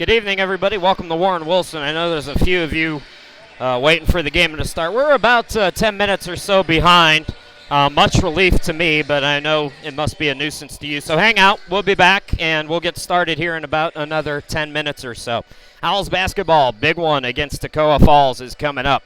Good evening, everybody. Welcome to Warren Wilson. I know there's a few of you waiting for the game to start. We're about 10 minutes or so behind. Much relief to me, but I know it must be a nuisance to you. So hang out. We'll be back, and we'll get started here in about another 10 minutes or so. Owls basketball, big one against Toccoa Falls, is coming up.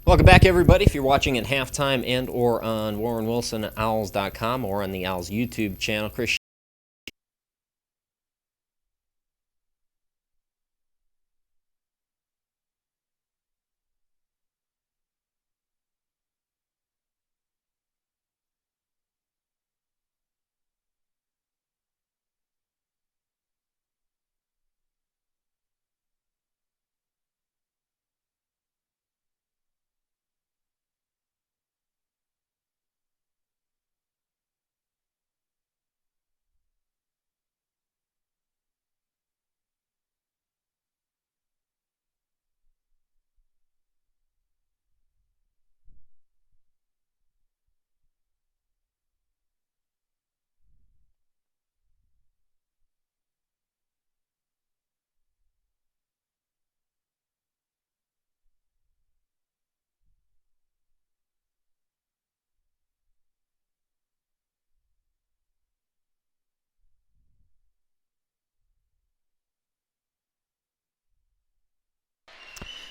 Welcome back, everybody. If you're watching at halftime and or on WarrenWilsonOwls.com or on the Owls YouTube channel, Chris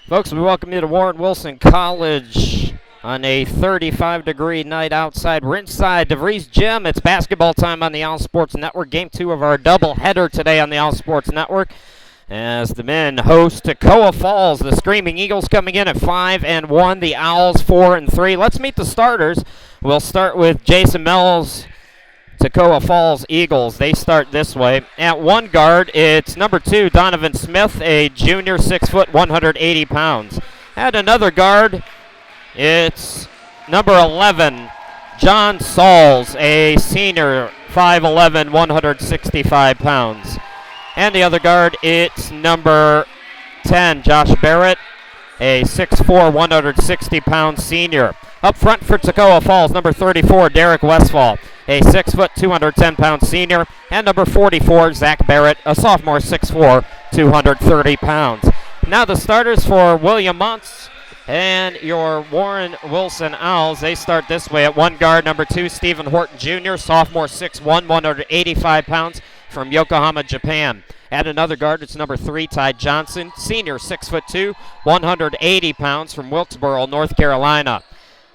Folks, we welcome you to Warren Wilson College on a 35-degree night outside. We're inside DeVries Gym. It's basketball time on the Owl Sports Network. Game 2 of our doubleheader today on the Owl Sports Network as the men host Toccoa Falls. The Screaming Eagles coming in at 5-1. The Owls 4-3. Let's meet the starters. We'll start with Jason Mel's Toccoa Falls Eagles. They start this way. At one guard, it's number 2, Donovan Smith, a junior, 6 foot, 180 pounds. At another guard, it's number 11, John Sauls, a senior, 5'11", 165 pounds. And the other guard, it's number 10, Josh Barrett, a 6'4", 160-pound senior. Up front for Toccoa Falls, number 34, Derek Westfall, a 6 foot, 210-pound senior. And number 44, Zach Barrett, a sophomore, 6'4", 230 pounds. Now the starters for William Montz and your Warren Wilson Owls. They start this way. At one guard, number 2, Stephen Horton Jr., sophomore, 6'1", 185 pounds, from Yokohama, Japan. At another guard, it's number 3, Ty Johnson, senior, 6'2", 180 pounds, from Wilkesboro, North Carolina.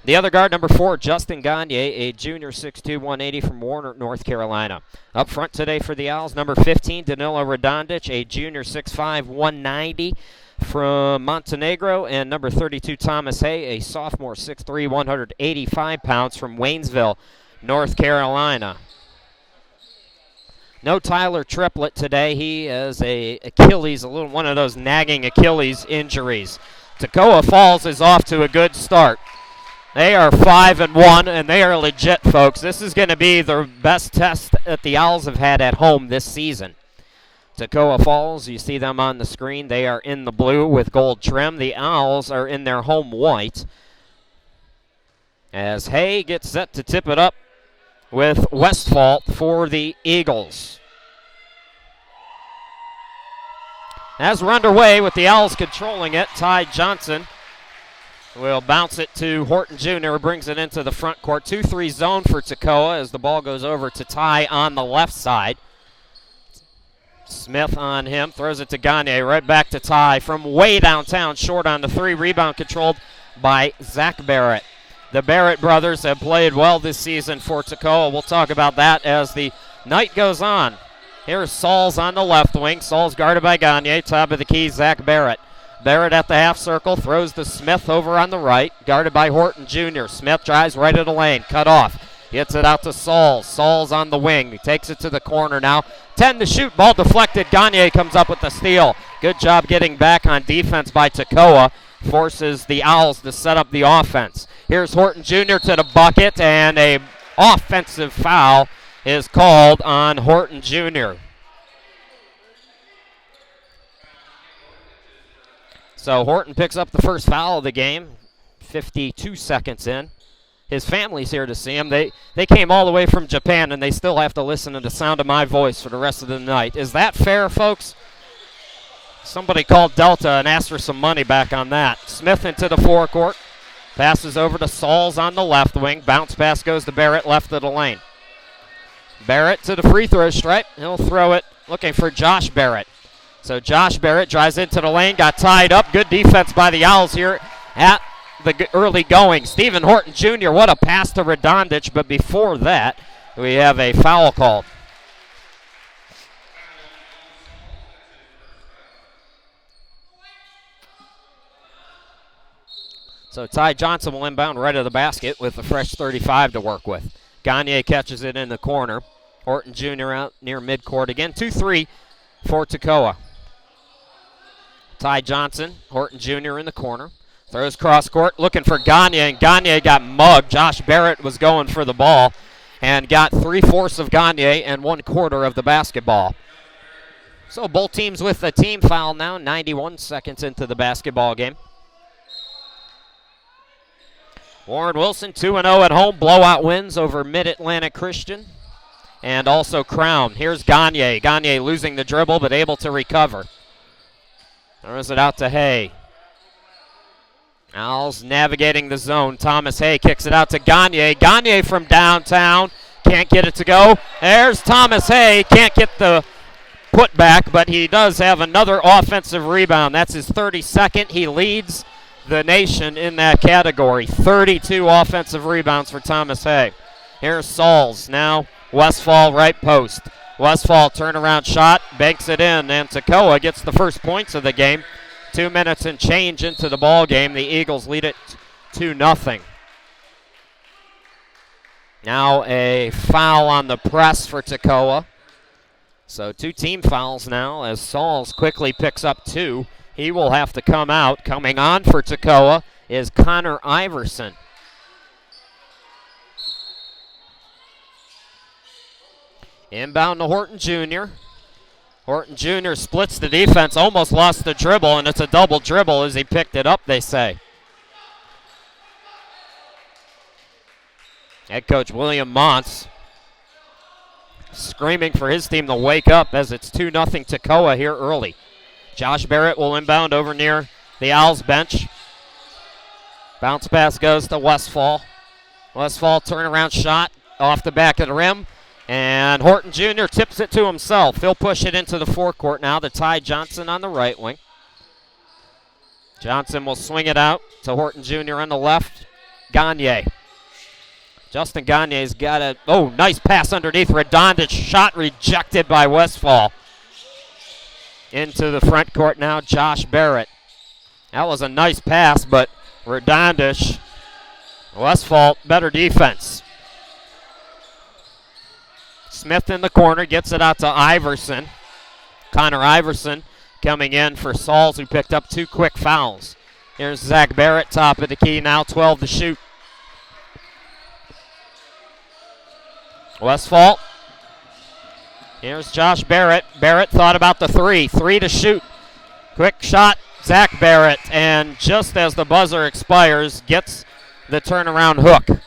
The other guard, number 4, Justin Gagne, a junior, 6'2", 180 from Warner, North Carolina. Up front today for the Owls, number 15, Danilo Radonjic, a junior, 6'5", 190 from Montenegro. And number 32, Thomas Hay, a sophomore, 6'3", 185 pounds from Waynesville, North Carolina. No Tyler Triplett today. He has one of those nagging Achilles injuries. Toccoa Falls is off to a good start. They are 5-1, and they are legit, folks. This is going to be the best test that the Owls have had at home this season. Toccoa Falls, you see them on the screen. They are in the blue with gold trim. The Owls are in their home white. As Hay gets set to tip it up with Westfall for the Eagles. As we're underway with the Owls controlling it, Ty Johnson will bounce it to Horton Jr., brings it into the front court. 2-3 zone for Toccoa as the ball goes over to Ty on the left side. Smith on him, throws it to Gagne, right back to Ty from way downtown, short on the 3. Rebound controlled by Zach Barrett. The Barrett brothers have played well this season for Toccoa. We'll talk about that as the night goes on. Here's Sauls on the left wing. Sauls guarded by Gagne. Top of the key, Zach Barrett. Barrett at the half circle, throws to Smith over on the right, guarded by Horton Jr. Smith drives right at the lane, cut off. Gets it out to Sauls. Sauls on the wing. He takes it to the corner now. 10 to shoot. Ball deflected. Gagne comes up with the steal. Good job getting back on defense by Toccoa. Forces the Owls to set up the offense. Here's Horton Jr. to the bucket, and a offensive foul is called on Horton Jr. So Horton picks up the first foul of the game, 52 seconds in. His family's here to see him. They came all the way from Japan, and they still have to listen to the sound of my voice for the rest of the night. Is that fair, folks? Somebody called Delta and asked for some money back on that. Smith into the forecourt. Passes over to Sauls on the left wing. Bounce pass goes to Barrett, left of the lane. Barrett to the free throw stripe. He'll throw it, looking for Josh Barrett. So Josh Barrett drives into the lane, got tied up. Good defense by the Owls here at the early going. Stephen Horton Jr., what a pass to Radonjic, but before that, we have a foul called. So Ty Johnson will inbound right of the basket with a fresh 35 to work with. Gagne catches it in the corner. Horton Jr. out near midcourt again. 2-3 for Toccoa. Ty Johnson, Horton Jr. in the corner. Throws cross court, looking for Gagne, and Gagne got mugged. Josh Barrett was going for the ball and got 3/4 of Gagne and 1/4 of the basketball. So both teams with a team foul now, 91 seconds into the basketball game. Warren Wilson 2-0 at home, blowout wins over Mid-Atlantic Christian and also Crown. Here's Gagne. Gagne losing the dribble but able to recover. Throws it out to Hay. Owls navigating the zone. Thomas Hay kicks it out to Gagne. Gagne from downtown. Can't get it to go. There's Thomas Hay. Can't get the put back, but he does have another offensive rebound. That's his 32nd. He leads the nation in that category. 32 offensive rebounds for Thomas Hay. Here's Sauls. Now Westfall right post. Westfall turnaround shot, banks it in, and Toccoa gets the first points of the game. 2 minutes and change into the ball game. The Eagles lead it 2-0. Now a foul on the press for Toccoa. So 2 team fouls now as Sauls quickly picks up 2. He will have to come out. Coming on for Toccoa is Connor Iverson. Inbound to Horton Jr. Horton Jr. splits the defense, almost lost the dribble, and it's a double dribble as he picked it up, they say. Head coach William Montz screaming for his team to wake up as it's 2-0 Toccoa here early. Josh Barrett will inbound over near the Owls bench. Bounce pass goes to Westfall. Westfall turnaround shot off the back of the rim. And Horton Jr. tips it to himself. He'll push it into the forecourt now to Ty Johnson on the right wing. Johnson will swing it out to Horton Jr. on the left. Gagne. Justin Gagne's got a, nice pass underneath. Redondich shot rejected by Westfall. Into the front court now, Josh Barrett. That was a nice pass, but Redondich, Westfall, better defense. Smith in the corner, gets it out to Iverson. Connor Iverson coming in for Sauls, who picked up 2 quick fouls. Here's Zach Barrett, top of the key, now 12 to shoot. Westfall. Here's Josh Barrett. Barrett thought about the 3. 3 to shoot. Quick shot, Zach Barrett. And just as the buzzer expires, gets the turnaround hook.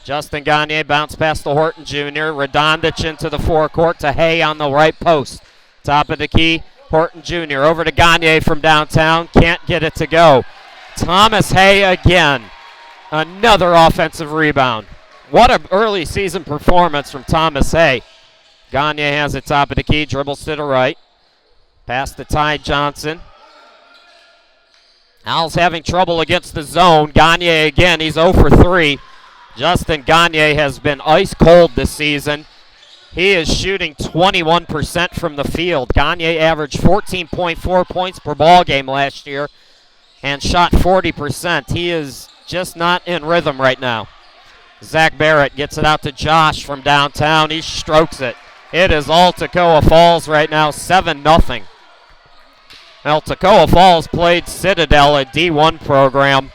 Justin Gagne bounce past to Horton Jr. Redondich into the forecourt to Hay on the right post. Top of the key, Horton Jr. over to Gagne from downtown. Can't get it to go. Thomas Hay again. Another offensive rebound. What an early season performance from Thomas Hay. Gagne has it top of the key, dribbles to the right. Pass to Ty Johnson. Owls having trouble against the zone. Gagne again, he's 0 for 3. Justin Gagne has been ice cold this season. He is shooting 21% from the field. Gagne averaged 14.4 points per ball game last year and shot 40%. He is just not in rhythm right now. Zach Barrett gets it out to Josh from downtown. He strokes it. It is all Toccoa Falls right now, 7-0. Well, Toccoa Falls played Citadel, a D1 program,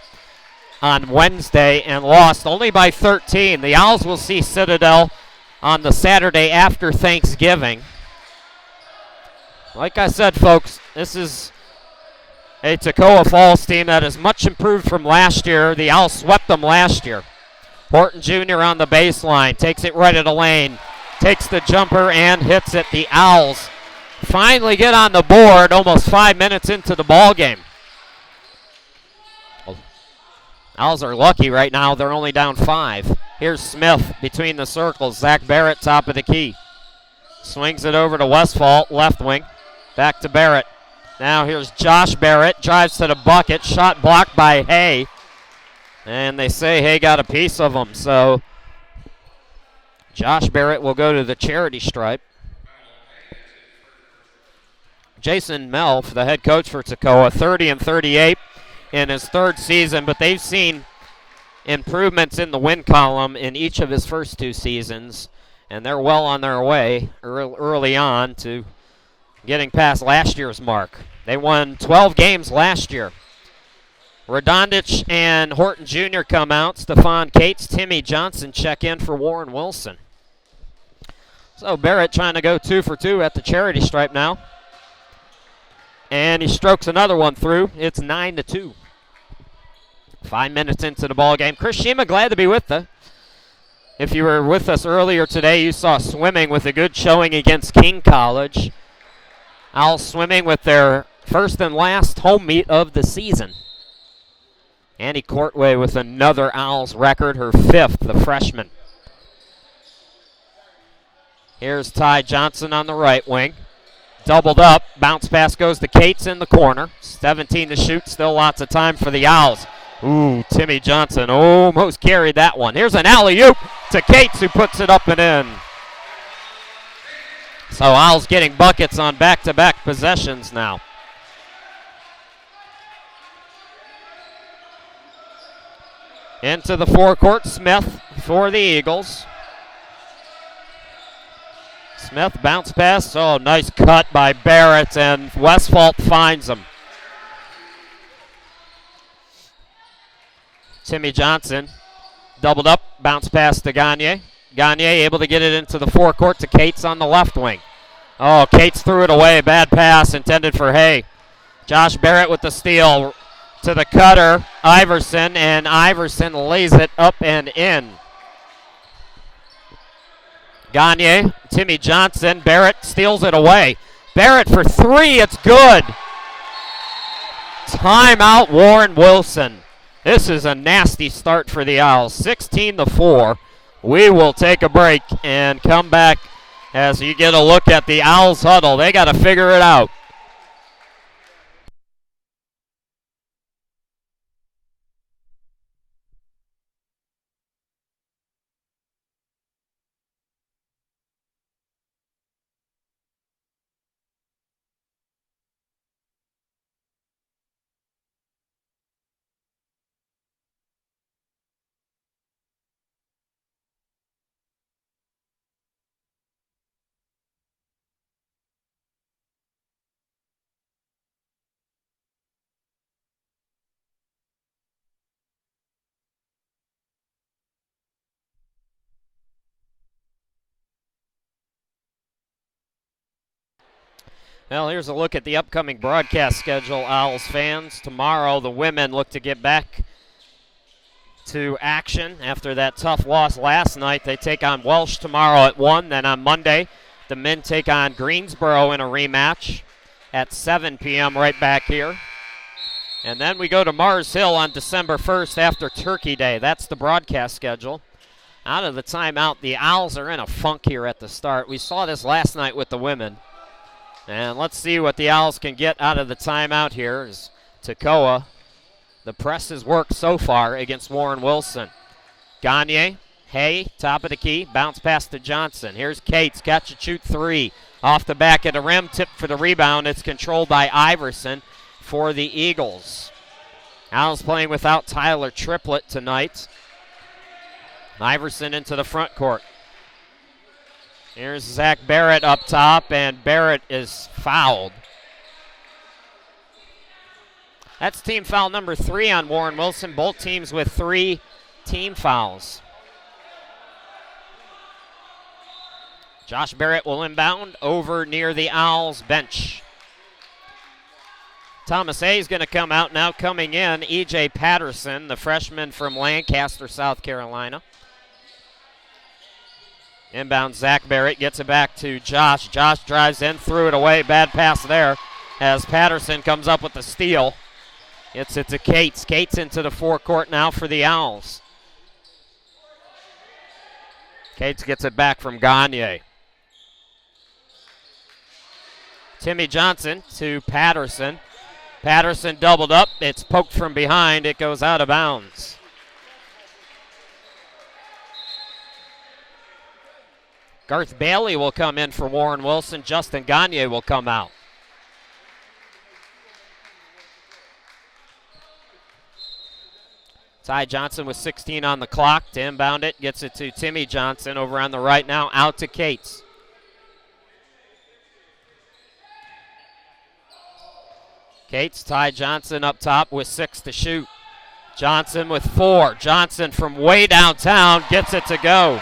on Wednesday and lost only by 13. The Owls will see Citadel on the Saturday after Thanksgiving. Like I said, folks, this is a Toccoa Falls team that is much improved from last year. The Owls swept them last year. Horton Jr. on the baseline, takes it right at the lane, takes the jumper and hits it. The Owls finally get on the board almost 5 minutes into the ball game. Owls are lucky right now. They're only down 5. Here's Smith between the circles. Zach Barrett, top of the key. Swings it over to Westfall, left wing. Back to Barrett. Now here's Josh Barrett. Drives to the bucket. Shot blocked by Hay. And they say Hay got a piece of him. So Josh Barrett will go to the charity stripe. Jason Melf, the head coach for Toccoa, 30-38 in his 3rd season, but they've seen improvements in the win column in each of his first 2 seasons, and they're well on their way early on to getting past last year's mark. They won 12 games last year. Redondich and Horton Jr. come out. Stephon Cates, Timmy Johnson check in for Warren Wilson. So Barrett trying to go 2 for 2 at the charity stripe now. And he strokes another one through. It's 9-2. 5 minutes into the ball game. Chris Shima, glad to be with you. If you were with us earlier today, you saw swimming with a good showing against King College. Owls swimming with their first and last home meet of the season. Annie Courtway with another Owls record, her 5th, the freshman. Here's Ty Johnson on the right wing. Doubled up. Bounce pass goes to Cates in the corner. 17 to shoot. Still lots of time for the Owls. Ooh, Timmy Johnson almost carried that one. Here's an alley-oop to Cates, who puts it up and in. So Owls getting buckets on back-to-back possessions now. Into the forecourt, Smith for the Eagles. Smith bounce pass. Oh, nice cut by Barrett, and Westphal finds him. Timmy Johnson doubled up, bounce pass to Gagne. Gagne able to get it into the forecourt to Cates on the left wing. Oh, Cates threw it away. Bad pass intended for Hay. Josh Barrett with the steal to the cutter, Iverson, and Iverson lays it up and in. Gagne, Timmy Johnson, Barrett steals it away. Barrett for three, it's good. Timeout, Warren Wilson. This is a nasty start for the Owls, 16-4. We will take a break and come back as you get a look at the Owls huddle. They got to figure it out. Well, here's a look at the upcoming broadcast schedule, Owls fans. Tomorrow, the women look to get back to action after that tough loss last night. They take on Welsh tomorrow at 1. Then on Monday, the men take on Greensboro in a rematch at 7 p.m. right back here. And then we go to Mars Hill on December 1st after Turkey Day. That's the broadcast schedule. Out of the timeout, the Owls are in a funk here at the start. We saw this last night with the women. And let's see what the Owls can get out of the timeout here as Toccoa. The press has worked so far against Warren Wilson. Gagne, Hay, top of the key, bounce pass to Johnson. Here's Cates, catch and shoot three. Off the back of the rim, tip for the rebound. It's controlled by Iverson for the Eagles. Owls playing without Tyler Triplett tonight. Iverson into the front court. Here's Zach Barrett up top, and Barrett is fouled. That's team foul number 3 on Warren Wilson. Both teams with 3 team fouls. Josh Barrett will inbound over near the Owls bench. Thomas A is going to come out now. Coming in, E.J. Patterson, the freshman from Lancaster, South Carolina. Inbound, Zach Barrett gets it back to Josh. Josh drives in, threw it away. Bad pass there as Patterson comes up with the steal. Gets it to Cates. Cates into the forecourt now for the Owls. Cates gets it back from Gagne. Timmy Johnson to Patterson. Patterson doubled up. It's poked from behind. It goes out of bounds. Garth Bailey will come in for Warren Wilson. Justin Gagne will come out. Ty Johnson with 16 on the clock to inbound it. Gets it to Timmy Johnson over on the right now. Out to Cates. Cates, Ty Johnson up top with 6 to shoot. Johnson with 4. Johnson from way downtown gets it to go.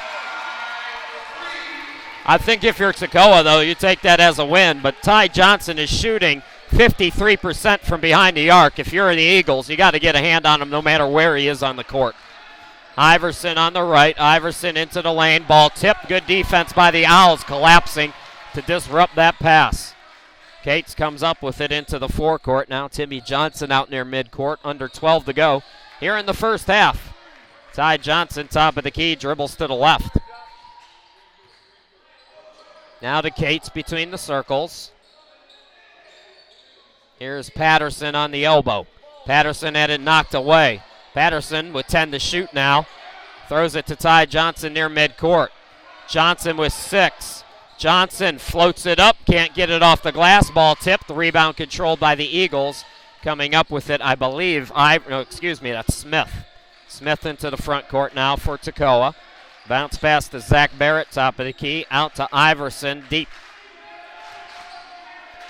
I think if you're Toccoa, though, you take that as a win. But Ty Johnson is shooting 53% from behind the arc. If you're the Eagles, you got to get a hand on him no matter where he is on the court. Iverson on the right. Iverson into the lane. Ball tipped. Good defense by the Owls, collapsing to disrupt that pass. Cates comes up with it into the forecourt. Now Timmy Johnson out near midcourt. Under 12 to go here in the first half. Ty Johnson, top of the key, dribbles to the left. Now to Cates between the circles. Here's Patterson on the elbow. Patterson had it knocked away. Patterson with 10 to shoot now. Throws it to Ty Johnson near midcourt. Johnson with 6. Johnson floats it up, can't get it off the glass. Ball tipped. The rebound controlled by the Eagles. Coming up with it, I believe, that's Smith. Smith into the front court now for Toccoa. Bounce pass to Zach Barrett, top of the key. Out to Iverson, deep.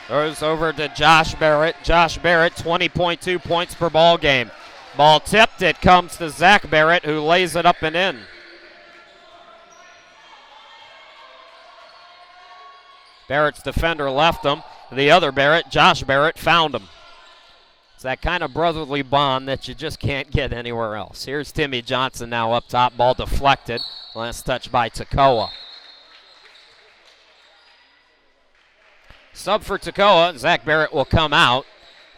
Throws over to Josh Barrett. Josh Barrett, 20.2 points per ball game. Ball tipped. It comes to Zach Barrett, who lays it up and in. Barrett's defender left him. The other Barrett, Josh Barrett, found him. It's that kind of brotherly bond that you just can't get anywhere else. Here's Timmy Johnson now up top. Ball deflected. Last touch by Toccoa. Sub for Toccoa. Zach Barrett will come out.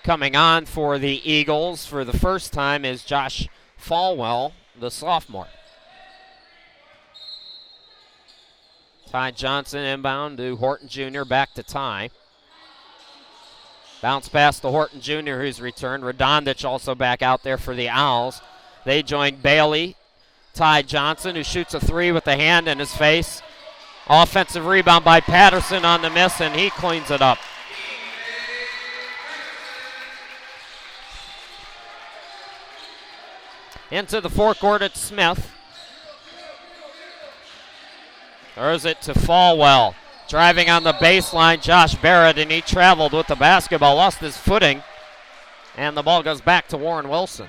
Coming on for the Eagles for the first time is Josh Falwell, the sophomore. Ty Johnson inbound to Horton Jr. Back to Ty. Bounce pass to Horton Jr. who's returned. Radonjic also back out there for the Owls. They join Bailey. Ty Johnson, who shoots a 3 with the hand in his face. Offensive rebound by Patterson on the miss, and he cleans it up. Into the forecourt at Smith. Throws it to Falwell. Driving on the baseline, Josh Barrett, and he traveled with the basketball, lost his footing, and the ball goes back to Warren Wilson.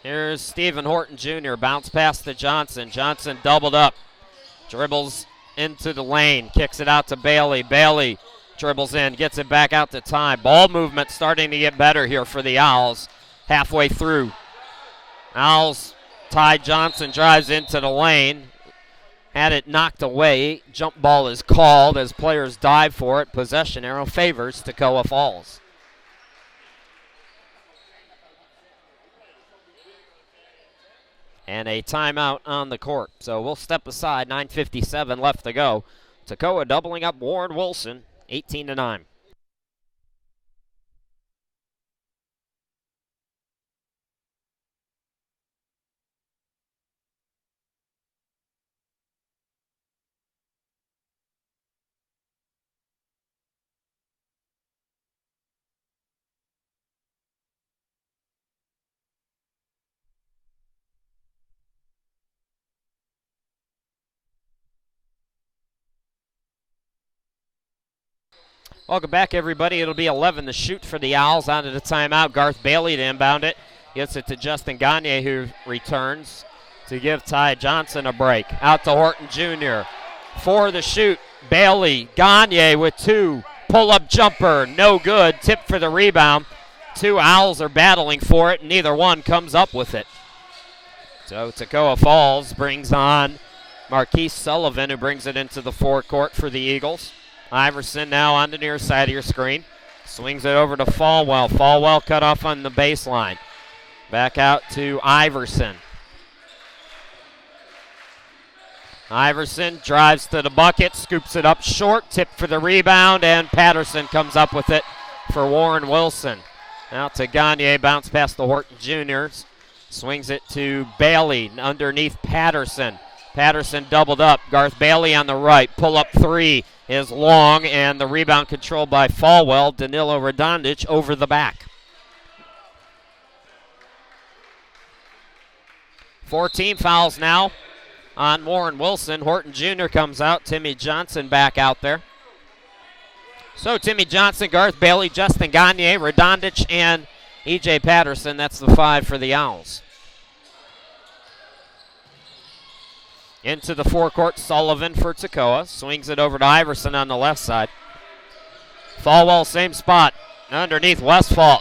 Here's Stephen Horton Jr. Bounce pass to Johnson. Johnson doubled up. Dribbles into the lane. Kicks it out to Bailey. Bailey dribbles in. Gets it back out to Ty. Ball movement starting to get better here for the Owls. Halfway through. Owls. Ty Johnson drives into the lane. Had it knocked away. Jump ball is called as players dive for it. Possession arrow favors Toccoa Falls. And a timeout on the court. So we'll step aside. 9:57 left to go. Toccoa doubling up Warren Wilson, 18-9. Welcome back, everybody. It'll be 11 to shoot for the Owls. Onto the timeout. Garth Bailey to inbound it. Gets it to Justin Gagne, who returns to give Ty Johnson a break. Out to Horton Jr. For the shoot. Bailey. Gagne with 2. Pull-up jumper. No good. Tip for the rebound. 2 Owls are battling for it. Neither one comes up with it. So Toccoa Falls brings on Marquise Sullivan, who brings it into the forecourt for the Eagles. Iverson now on the near side of your screen. Swings it over to Falwell. Falwell cut off on the baseline. Back out to Iverson. Iverson drives to the bucket, scoops it up short, tip for the rebound, and Patterson comes up with it for Warren Wilson. Out to Gagne, bounce past the Horton Juniors. Swings it to Bailey underneath Patterson. Patterson doubled up. Garth Bailey on the right. Pull-up 3 is long, and the rebound controlled by Falwell. Danilo Radonjic over the back. 14 fouls now on Warren Wilson. Horton Jr. comes out. Timmy Johnson back out there. So Timmy Johnson, Garth Bailey, Justin Gagne, Radonjic, and E.J. Patterson. That's the 5 for the Owls. Into the forecourt, Sullivan for Toccoa. Swings it over to Iverson on the left side. Falwell, same spot. Underneath Westphal.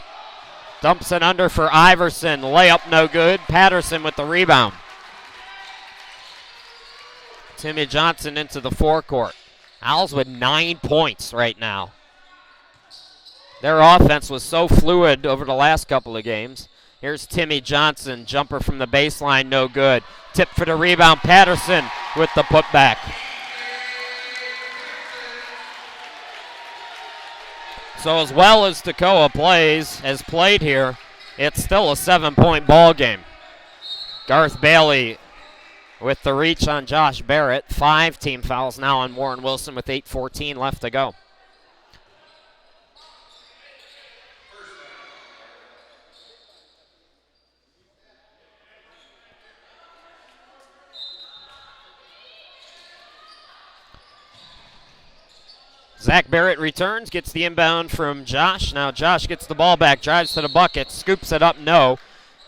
Dumps it under for Iverson. Layup no good. Patterson with the rebound. Timmy Johnson into the forecourt. Owls with 9 points right now. Their offense was so fluid over the last couple of games. Here's Timmy Johnson. Jumper from the baseline, no good. Tip for the rebound. Patterson with the putback. So as well as Toccoa has played here, it's still a 7-point ball game. Garth Bailey with the reach on Josh Barrett. 5 team fouls now on Warren Wilson with 8:14 left to go. Zach Barrett returns, gets the inbound from Josh. Now Josh gets the ball back, drives to the bucket, scoops it up, no.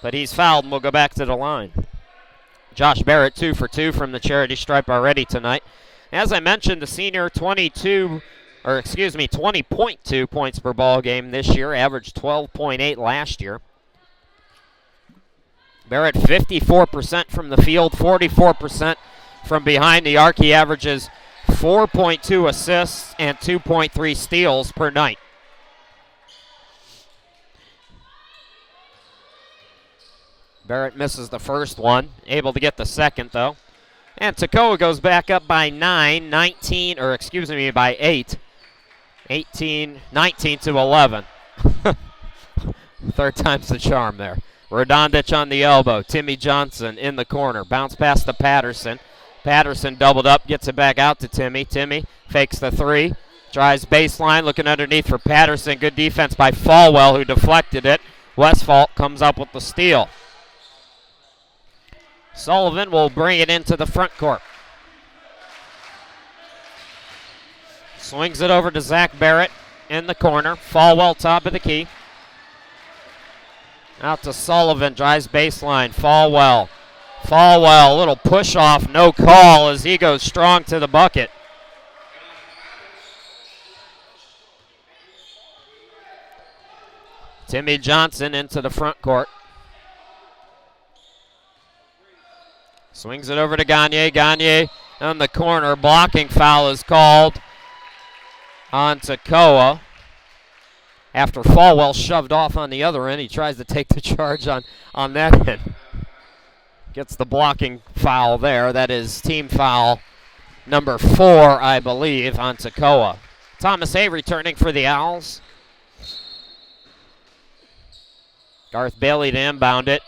But he's fouled and will go back to the line. Josh Barrett 2 for 2 from the charity stripe already tonight. As I mentioned, the senior 20.2 points per ball game this year, averaged 12.8 last year. Barrett 54% from the field, 44% from behind the arc. He averages 4.2 assists and 2.3 steals per night. Barrett misses the first one, able to get the second though. And Toccoa goes back up by 8. 19 to 11. Third time's the charm there. Radonjic on the elbow. Timmy Johnson in the corner. Bounce pass to Patterson. Patterson doubled up, gets it back out to Timmy. Timmy fakes the 3. Drives baseline, looking underneath for Patterson. Good defense by Falwell, who deflected it. Westphal comes up with the steal. Sullivan will bring it into the front court. Swings it over to Zach Barrett in the corner. Falwell top of the key. Out to Sullivan, drives baseline. Falwell, a little push off, no call as he goes strong to the bucket. Timmy Johnson into the front court. Swings it over to Gagne. Gagne on the corner. Blocking foul is called on Toccoa. After Falwell shoved off on the other end, he tries to take the charge on that end. Gets the blocking foul there. That is team foul number 4, I believe, on Toccoa. Thomas Hay returning for the Owls. Garth Bailey to inbound it.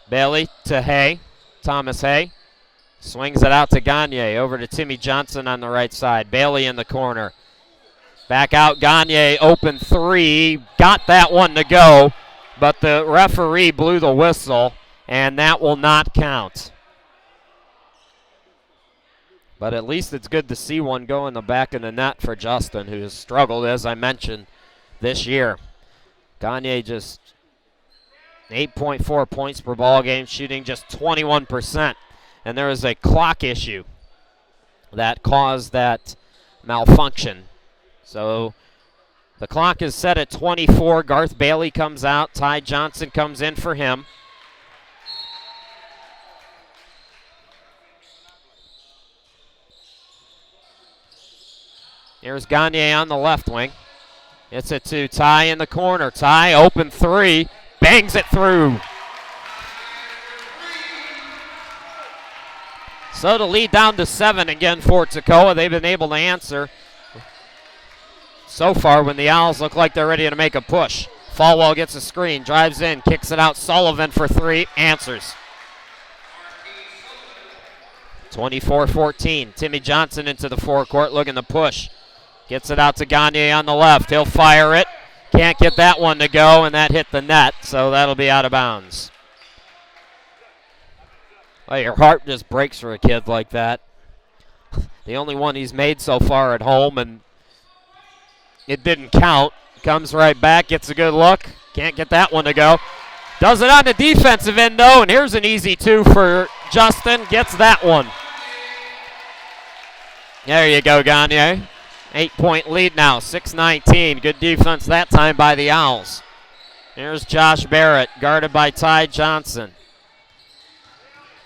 Bailey to Hay. Thomas Hay swings it out to Gagne. Over to Timmy Johnson on the right side. Bailey in the corner. Back out, Gagne, open 3. Got that one to go, but the referee blew the whistle, and that will not count. But at least it's good to see one go in the back of the net for Justin, who has struggled, as I mentioned, this year. Gagne just 8.4 points per ball game, shooting just 21%. And there is a clock issue that caused that malfunction. So the clock is set at 24. Garth Bailey comes out. Ty Johnson comes in for him. Here's Gagne on the left wing. It's it to Ty in the corner. Ty, open 3. Bangs it through. So the lead down to 7 again for Toccoa. They've been able to answer so far when the Owls look like they're ready to make a push. Falwell gets a screen, drives in, kicks it out. Sullivan for 3, answers. 24-14. Timmy Johnson into the forecourt looking to push. Gets it out to Gagne on the left. He'll fire it. Can't get that one to go, and that hit the net, so that'll be out of bounds. Well, your heart just breaks for a kid like that. The only one he's made so far at home, and it didn't count. Comes right back, gets a good look. Can't get that one to go. Does it on the defensive end, though, and here's an easy 2 for Justin. Gets that one. There you go, Gagne. 8-point lead now, 6-19. Good defense that time by the Owls. Here's Josh Barrett, guarded by Ty Johnson.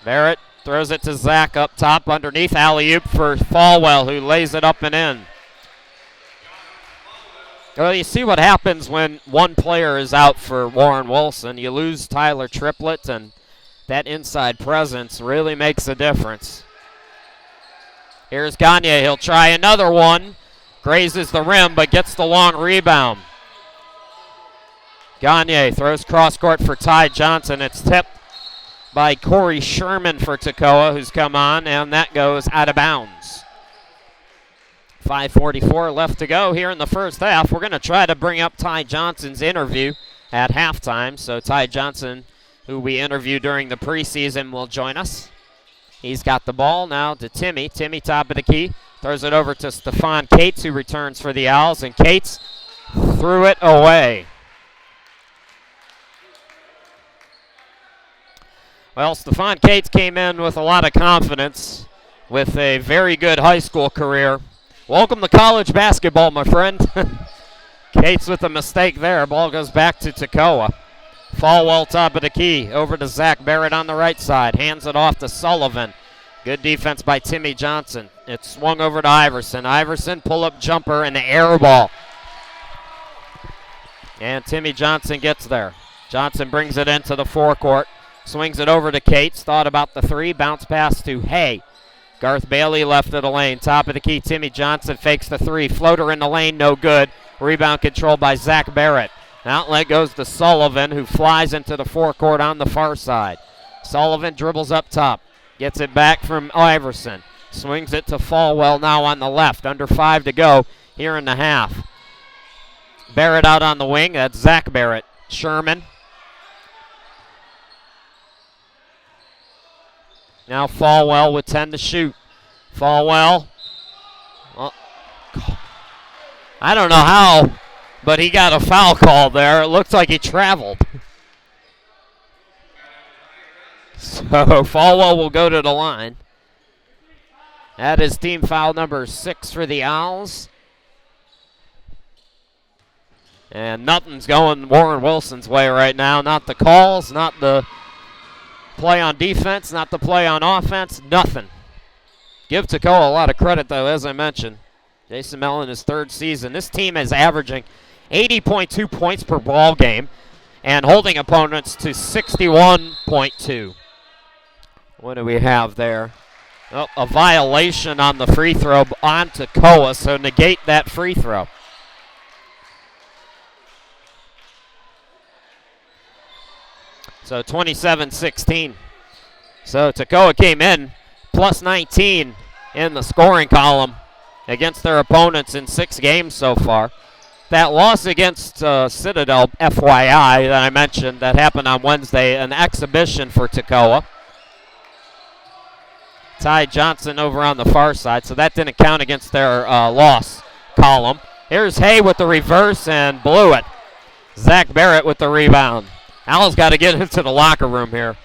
Barrett throws it to Zach up top, underneath. Alley-oop for Falwell, who lays it up and in. Well, you see what happens when one player is out for Warren Wilson. You lose Tyler Triplett, and that inside presence really makes a difference. Here's Gagne. He'll try another one. Grazes the rim, but gets the long rebound. Gagne throws cross court for Ty Johnson. It's tipped by Corey Sherman for Toccoa, who's come on, and that goes out of bounds. 5:44 left to go here in the first half. We're going to try to bring up Ty Johnson's interview at halftime. So Ty Johnson, who we interviewed during the preseason, will join us. He's got the ball now to Timmy. Timmy, top of the key, throws it over to Stephon Cates, who returns for the Owls, and Cates threw it away. Well, Stephon Cates came in with a lot of confidence with a very good high school career. Welcome to college basketball, my friend. Cates with a mistake there. Ball goes back to Toccoa. Falwell top of the key. Over to Zach Barrett on the right side. Hands it off to Sullivan. Good defense by Timmy Johnson. It's swung over to Iverson. Iverson, pull-up jumper, and the air ball. And Timmy Johnson gets there. Johnson brings it into the forecourt. Swings it over to Cates. Thought about the three. Bounce pass to Hay. Garth Bailey left of the lane. Top of the key, Timmy Johnson fakes the three. Floater in the lane, no good. Rebound controlled by Zach Barrett. Outlet goes to Sullivan, who flies into the forecourt on the far side. Sullivan dribbles up top. Gets it back from Iverson. Swings it to Falwell now on the left. Under 5 to go here in the half. Barrett out on the wing. That's Zach Barrett. Sherman. Now Falwell with 10 to shoot. Falwell. Well, I don't know how, but he got a foul call there. It looks like he traveled. So Falwell will go to the line. That is team foul number 6 for the Owls. And nothing's going Warren Wilson's way right now. Not the calls, not the play on defense, not the play on offense, nothing. Give Toccoa a lot of credit, though, as I mentioned. Jason Mellon, his 3rd season. This team is averaging 80.2 points per ball game and holding opponents to 61.2. What do we have there? Oh, a violation on the free throw on Toccoa, so negate that free throw. So 27-16. So Toccoa came in plus 19 in the scoring column against their opponents in 6 games so far. That loss against Citadel, FYI, that I mentioned, that happened on Wednesday, an exhibition for Toccoa. Ty Johnson over on the far side, so that didn't count against their loss column. Here's Hay with the reverse and blew it. Zach Barrett with the rebound. Al's got to get into the locker room here.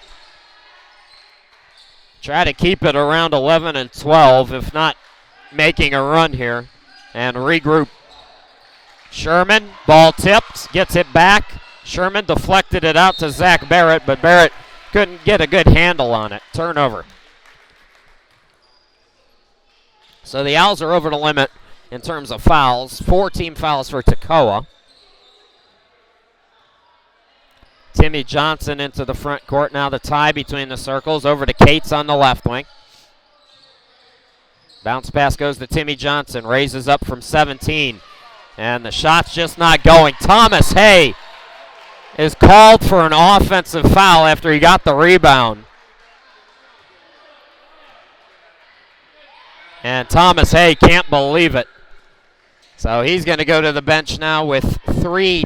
Try to keep it around 11 and 12, if not making a run here, and regroup. Sherman, ball tipped, gets it back. Sherman deflected it out to Zach Barrett, but Barrett couldn't get a good handle on it. Turnover. So the Owls are over the limit in terms of fouls. 4 team fouls for Toccoa. Timmy Johnson into the front court. Now the tie between the circles. Over to Cates on the left wing. Bounce pass goes to Timmy Johnson. Raises up from 17. And the shot's just not going. Thomas Hay is called for an offensive foul after he got the rebound. And Thomas Hay can't believe it. So he's going to go to the bench now with 3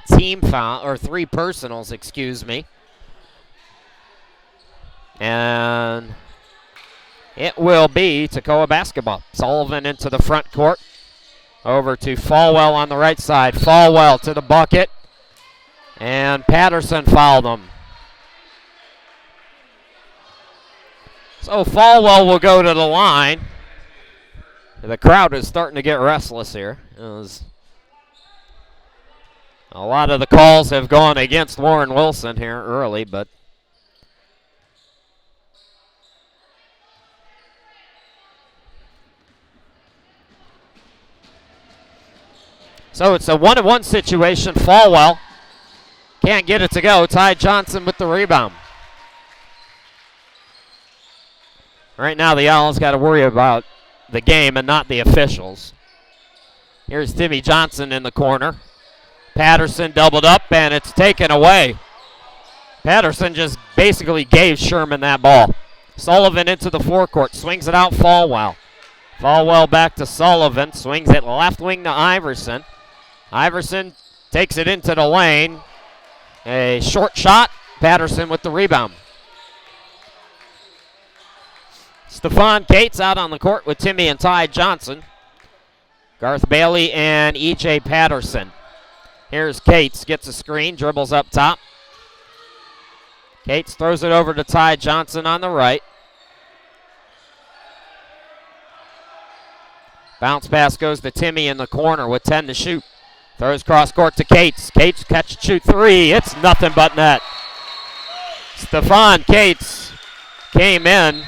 personals, excuse me. And it will be Toccoa basketball. Sullivan into the front court. Over to Falwell on the right side. Falwell to the bucket. And Patterson fouled him. So Falwell will go to the line. The crowd is starting to get restless here. A lot of the calls have gone against Warren Wilson here early, but So it's a 1-1 situation. Falwell can't get it to go. Ty Johnson with the rebound. Right now the Owls got to worry about the game and not the officials. Here's Timmy Johnson in the corner. Patterson doubled up, and it's taken away. Patterson just basically gave Sherman that ball. Sullivan into the forecourt, swings it out Falwell. Falwell back to Sullivan, swings it left wing to Iverson. Iverson takes it into the lane. A short shot, Patterson with the rebound. Stephon Cates out on the court with Timmy and Ty Johnson. Garth Bailey and E.J. Patterson. Here's Cates, gets a screen, dribbles up top. Cates throws it over to Ty Johnson on the right. Bounce pass goes to Timmy in the corner with 10 to shoot. Throws cross court to Cates. Cates catch and shoot three. It's nothing but net. Stephon Cates came in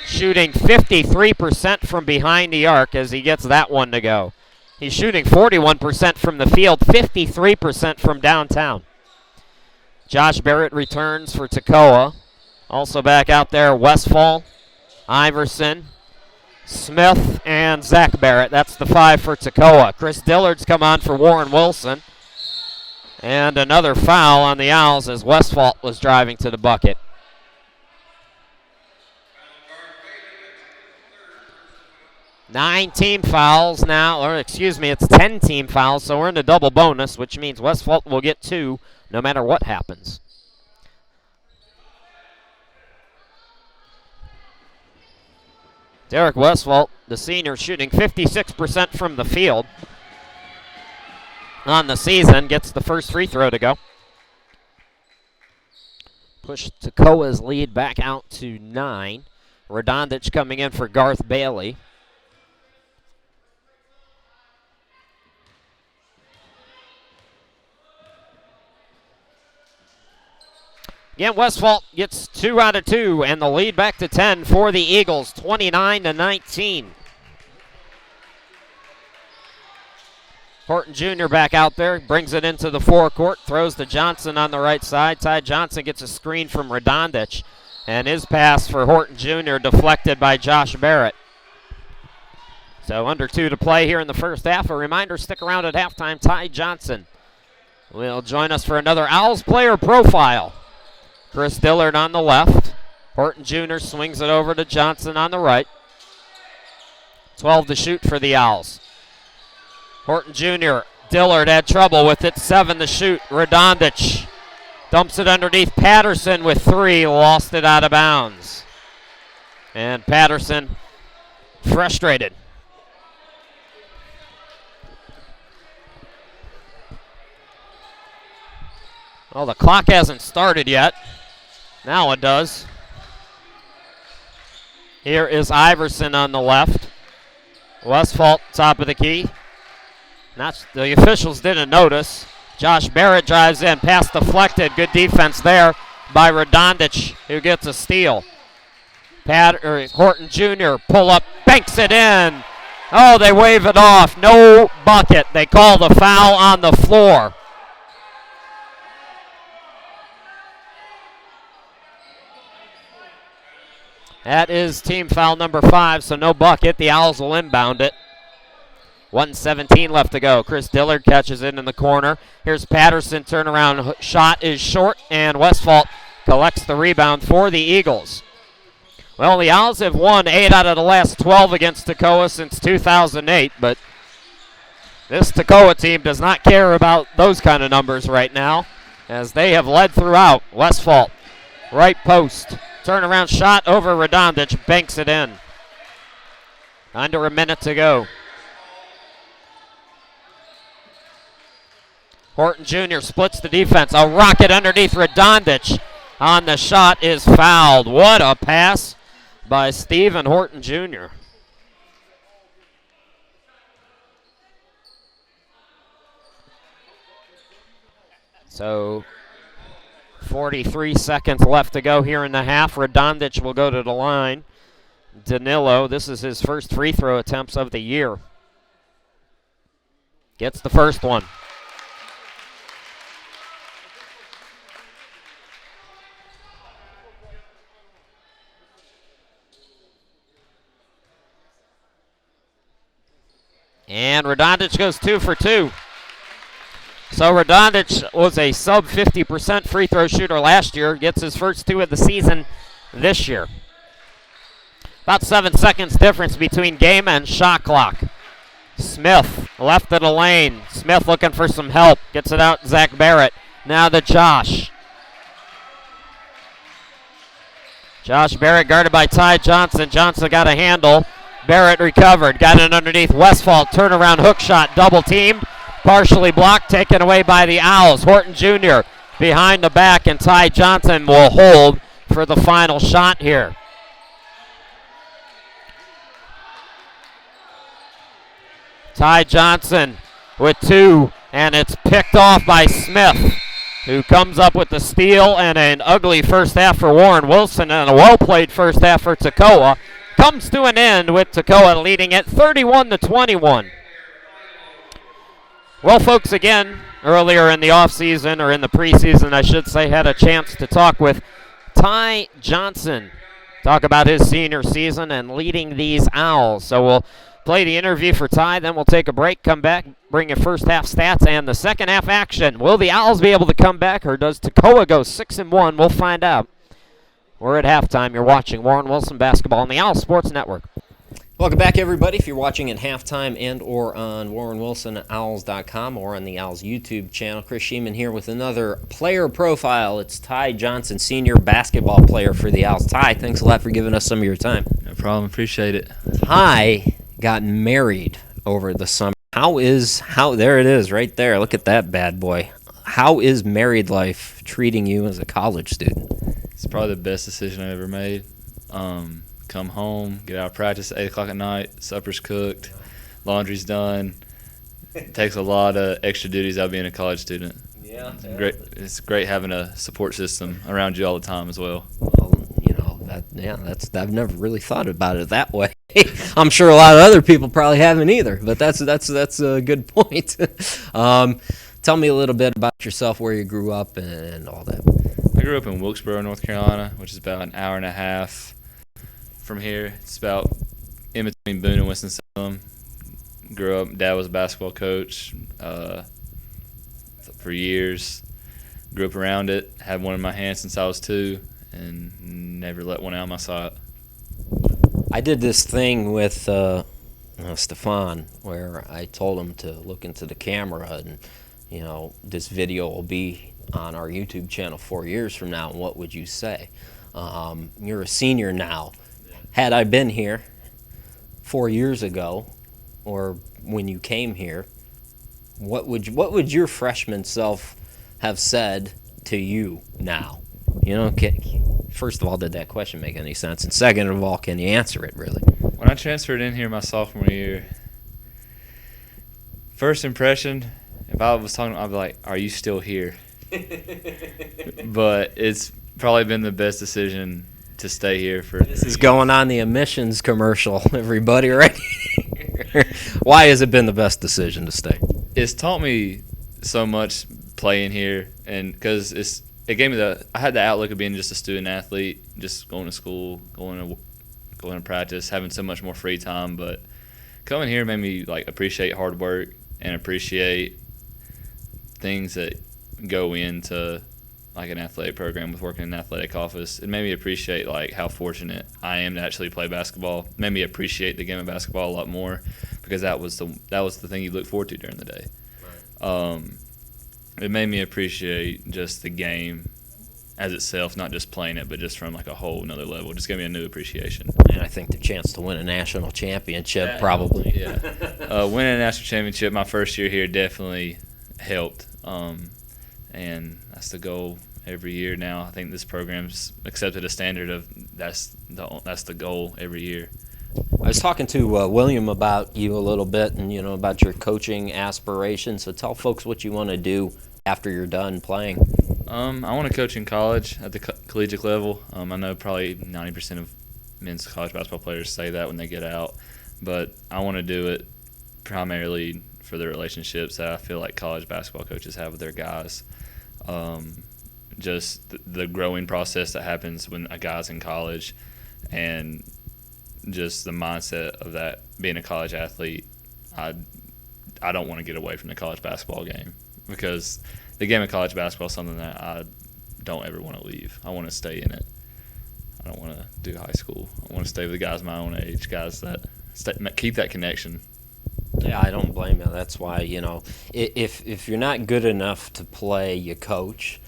shooting 53% from behind the arc as he gets that one to go. He's shooting 41% from the field, 53% from downtown. Josh Barrett returns for Toccoa. Also back out there, Westfall, Iverson, Smith, and Zach Barrett. That's the 5 for Toccoa. Chris Dillard's come on for Warren Wilson. And another foul on the Owls as Westfall was driving to the bucket. 9 team fouls now, or excuse me, it's 10 team fouls, so we're in a double bonus, which means Westfall will get 2 no matter what happens. Derek Westfall, the senior, shooting 56% from the field on the season, gets the first free throw to go. Push Toccoa's lead back out to 9. Radonjic coming in for Garth Bailey. Again, Westfall gets 2 out of 2, and the lead back to 10 for the Eagles, 29-19. Horton Jr. back out there, brings it into the forecourt, throws to Johnson on the right side. Ty Johnson gets a screen from Radonjic, and his pass for Horton Jr. deflected by Josh Barrett. So under 2 to play here in the first half. A reminder, stick around at halftime. Ty Johnson will join us for another Owls player profile. Chris Dillard on the left. Horton Jr. swings it over to Johnson on the right. 12 to shoot for the Owls. Horton Jr. Dillard had trouble with it. 7 to shoot. Radonjic dumps it underneath Patterson with 3. Lost it out of bounds. And Patterson frustrated. Well, the clock hasn't started yet. Now it does. Here is Iverson on the left. Westfall, top of the key. The officials didn't notice. Josh Barrett drives in, pass deflected. Good defense there by Radonjic, who gets a steal. Horton Jr. pull up, banks it in. Oh, they wave it off. No bucket. They call the foul on the floor. That is team foul number 5, so no bucket. The Owls will inbound it. 1:17 left to go. Chris Dillard catches it in the corner. Here's Patterson, turnaround shot is short, and Westfall collects the rebound for the Eagles. Well, the Owls have won 8 out of the last 12 against Toccoa since 2008, but this Toccoa team does not care about those kind of numbers right now, as they have led throughout. Westfall, right post. Turnaround shot over Radonjic, banks it in. Under a minute to go. Horton Jr. splits the defense. A rocket underneath Radonjic on the shot is fouled. What a pass by Stephen Horton Jr. So 43 seconds left to go here in the half. Radonjic will go to the line. Danilo, this is his first free throw attempts of the year. gets the first one. And Radonjic goes 2 for 2. So Radonjic was a sub 50% free throw shooter last year, gets his first 2 of the season this year. About 7 seconds difference between game and shot clock. Smith left of the lane. Smith looking for some help. Gets it out, Zach Barrett. Now to Josh. Josh Barrett guarded by Ty Johnson. Johnson got a handle. Barrett recovered. Got it underneath Westfall. Turnaround hook shot. Double teamed. Partially blocked. Taken away by the Owls. Horton Jr. behind the back. And Ty Johnson will hold for the final shot here. Ty Johnson with 2. And it's picked off by Smith, who comes up with the steal, and an ugly first half for Warren Wilson and a well-played first half for Toccoa. Comes to an end with Toccoa leading it 31-21. Well, folks, again, earlier in the offseason, or in the preseason, I should say, had a chance to talk with Ty Johnson, talk about his senior season and leading these Owls. So we'll play the interview for Ty, then we'll take a break, come back, bring you first half stats and the second half action. Will the Owls be able to come back, or does Toccoa go 6-1? We'll find out. We're at halftime. You're watching Warren Wilson Basketball on the Owls Sports Network. Welcome back, everybody. If you're watching at halftime and or on WarrenWilsonOwls.com or on the Owls YouTube channel, Chris Sheeman here with another player profile. It's Ty Johnson, senior basketball player for the Owls. Ty, thanks a lot for giving us some of your time. No problem. Appreciate it. Ty got married over the summer. There it is right there. Look at that bad boy. How is married life treating you as a college student? It's probably the best decision I ever made. Come home, get out of practice at 8 o'clock at night, supper's cooked, laundry's done. It takes a lot of extra duties out of being a college student. Yeah. It's great having a support system around you all the time as well. Well, I've never really thought about it that way. I'm sure a lot of other people probably haven't either, but that's a good point. Tell me a little bit about yourself, where you grew up and all that. I grew up in Wilkesboro, North Carolina, which is about an hour and a half from here. It's about in between Boone and Winston-Salem. Grew up, Dad was a basketball coach for years. Grew up around it, had one in my hand since I was 2, and never let one out of my sight. I did this thing with Stefan where I told him to look into the camera and, this video will be on our YouTube channel 4 years from now, and what would you say? You're a senior now. Had I been here 4 years ago, or when you came here, what would your freshman self have said to you now? First of all, did that question make any sense? And second of all, can you answer it really? When I transferred in here my sophomore year, first impression, if I was talking, I'd be like, "Are you still here?" But it's probably been the best decision to stay here for. This is going on the emissions commercial, everybody, right? Why has it been the best decision to stay? It's taught me so much playing here, and because it gave me I had the outlook of being just a student athlete, just going to school, going to practice, having so much more free time. But coming here made me appreciate hard work and appreciate things that go into an athletic program with working in an athletic office. It made me appreciate how fortunate I am to actually play basketball. It made me appreciate the game of basketball a lot more, because that was the thing you look forward to during the day. Right. It made me appreciate just the game as itself, not just playing it, but just from a whole another level. It just gave me a new appreciation. And I think the chance to win a national championship probably. Yeah. Winning a national championship my first year here definitely helped. And that's the goal every year now. I think this program's accepted a standard of that's the goal every year. I was talking to William about you a little bit, and about your coaching aspirations. So tell folks what you want to do after you're done playing. I want to coach in college at the collegiate level. I know probably 90% of men's college basketball players say that when they get out, but I want to do it primarily for the relationships that I feel like college basketball coaches have with their guys. Just the growing process that happens when a guy's in college, and just the mindset of that being a college athlete. I don't want to get away from the college basketball game, because the game of college basketball is something that I don't ever want to leave. I want to stay in it. I don't want to do high school. I want to stay with the guys my own age, guys that keep that connection. Yeah, I don't blame you. That's why, if you're not good enough to play, you coach.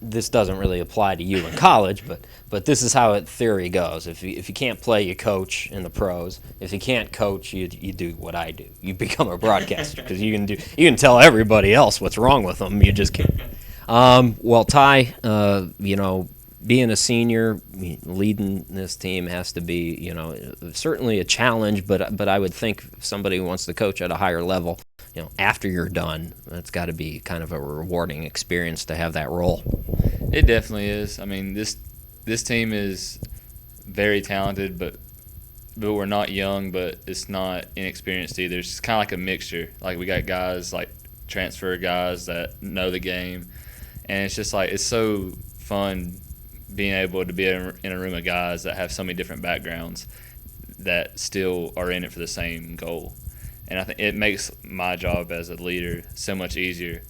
This doesn't really apply to you in college, but this is how theory goes. If you can't play, you coach in the pros. If you can't coach, you do what I do. You become a broadcaster, because you can tell everybody else what's wrong with them. You just can't. Well, Ty, being a senior, leading this team has to be, certainly a challenge. But I would think if somebody who wants to coach at a higher level, after you're done, that's got to be kind of a rewarding experience to have that role. It definitely is. I mean, this team is very talented, but we're not young, but it's not inexperienced either. It's kind of like a mixture. Like, we got guys like transfer guys that know the game, and it's just like, it's so fun being able to be in a room of guys that have so many different backgrounds that still are in it for the same goal. And I think it makes my job as a leader so much easier,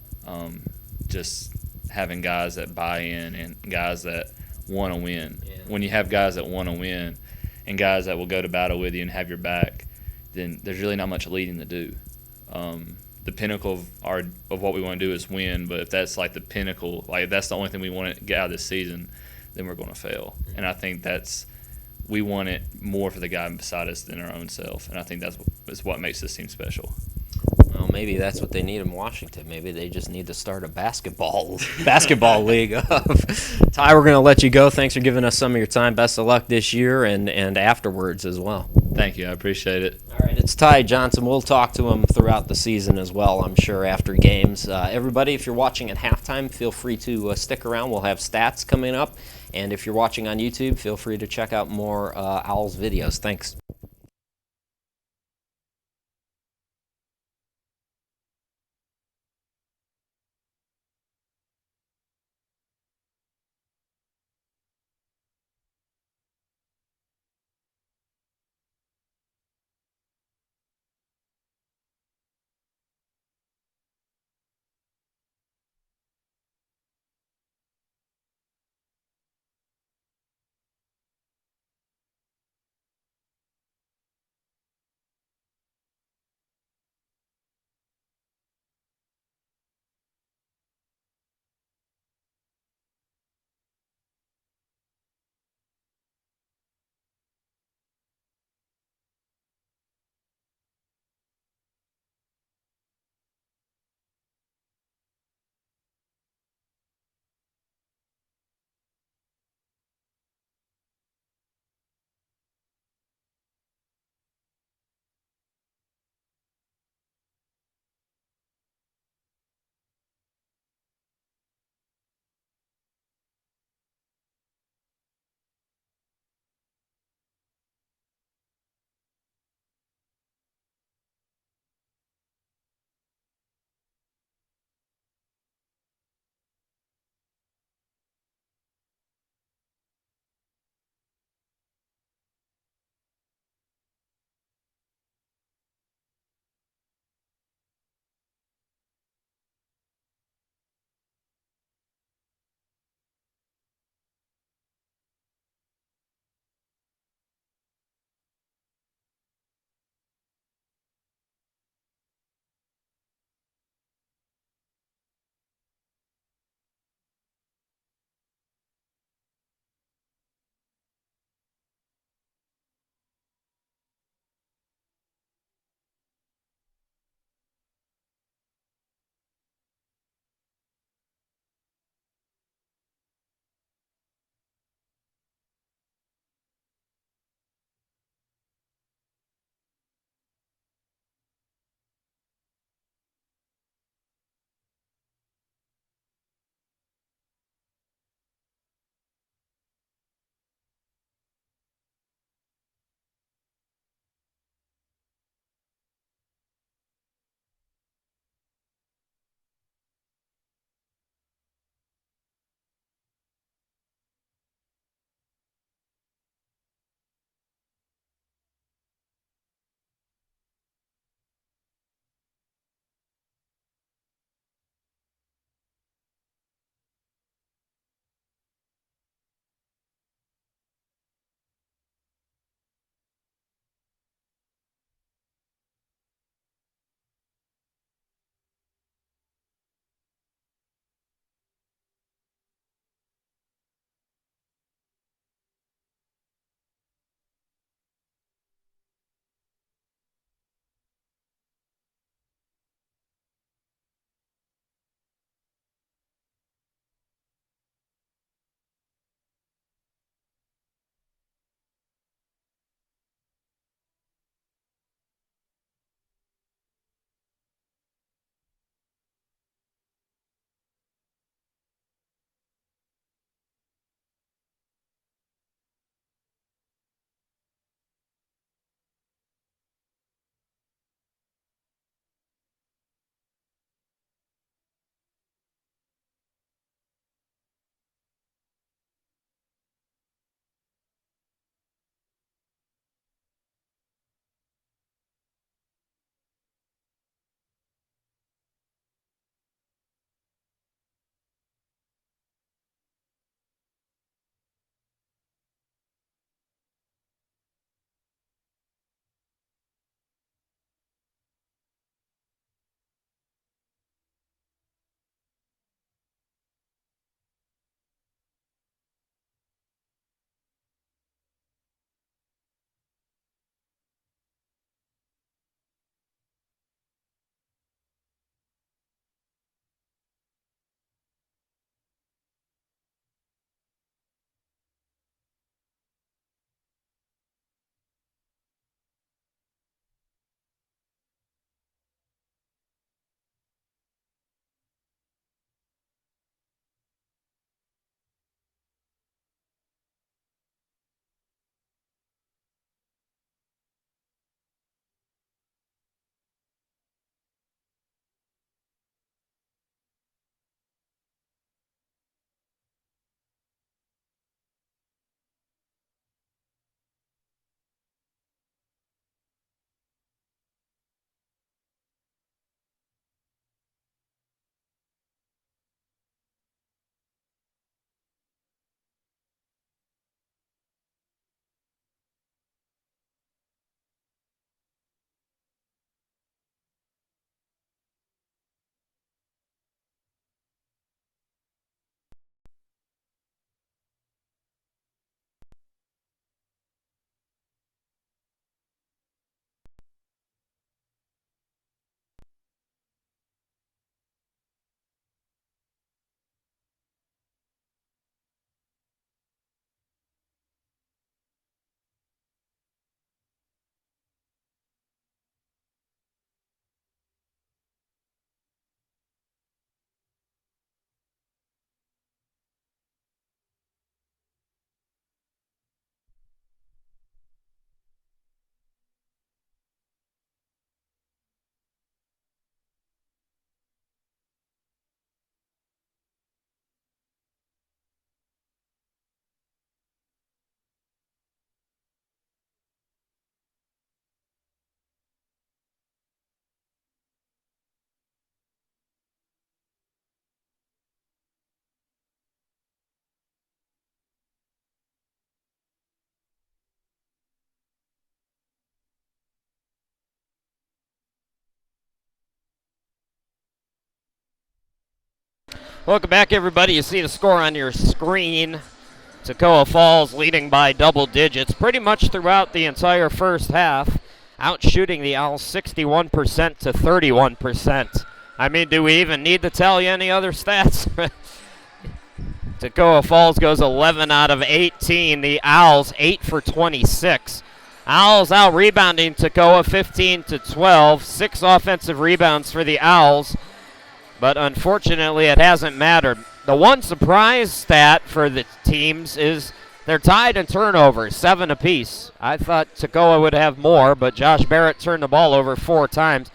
just having guys that buy in and guys that want to win. Yeah. When you have guys that want to win and guys that will go to battle with you and have your back, then there's really not much leading to do. The pinnacle of what we want to do is win, but if that's like the pinnacle, like if that's the only thing we want to get out of this season, then we're going to fail. And I think we want it more for the guy beside us than our own self, and I think that's what makes this team special. Well, maybe that's what they need in Washington. Maybe they just need to start a basketball league. Ty, we're going to let you go. Thanks for giving us some of your time. Best of luck this year and afterwards as well. Thank you. I appreciate it. All right, it's Ty Johnson. We'll talk to him throughout the season as well, I'm sure, after games. Everybody, if you're watching at halftime, feel free to stick around. We'll have stats coming up. And if you're watching on YouTube, feel free to check out more Owls videos. Thanks. Welcome back, everybody. You see the score on your screen. Toccoa Falls leading by double digits pretty much throughout the entire first half, outshooting the Owls 61% to 31%. I mean, do we even need to tell you any other stats? Toccoa Falls goes 11 out of 18. The Owls 8 for 26. Owls out rebounding Toccoa 15 to 12. 6 offensive rebounds for the Owls, but unfortunately it hasn't mattered. The one surprise stat for the teams is they're tied in turnovers, 7 apiece. I thought Toccoa would have more, but Josh Barrett turned the ball over 4 times.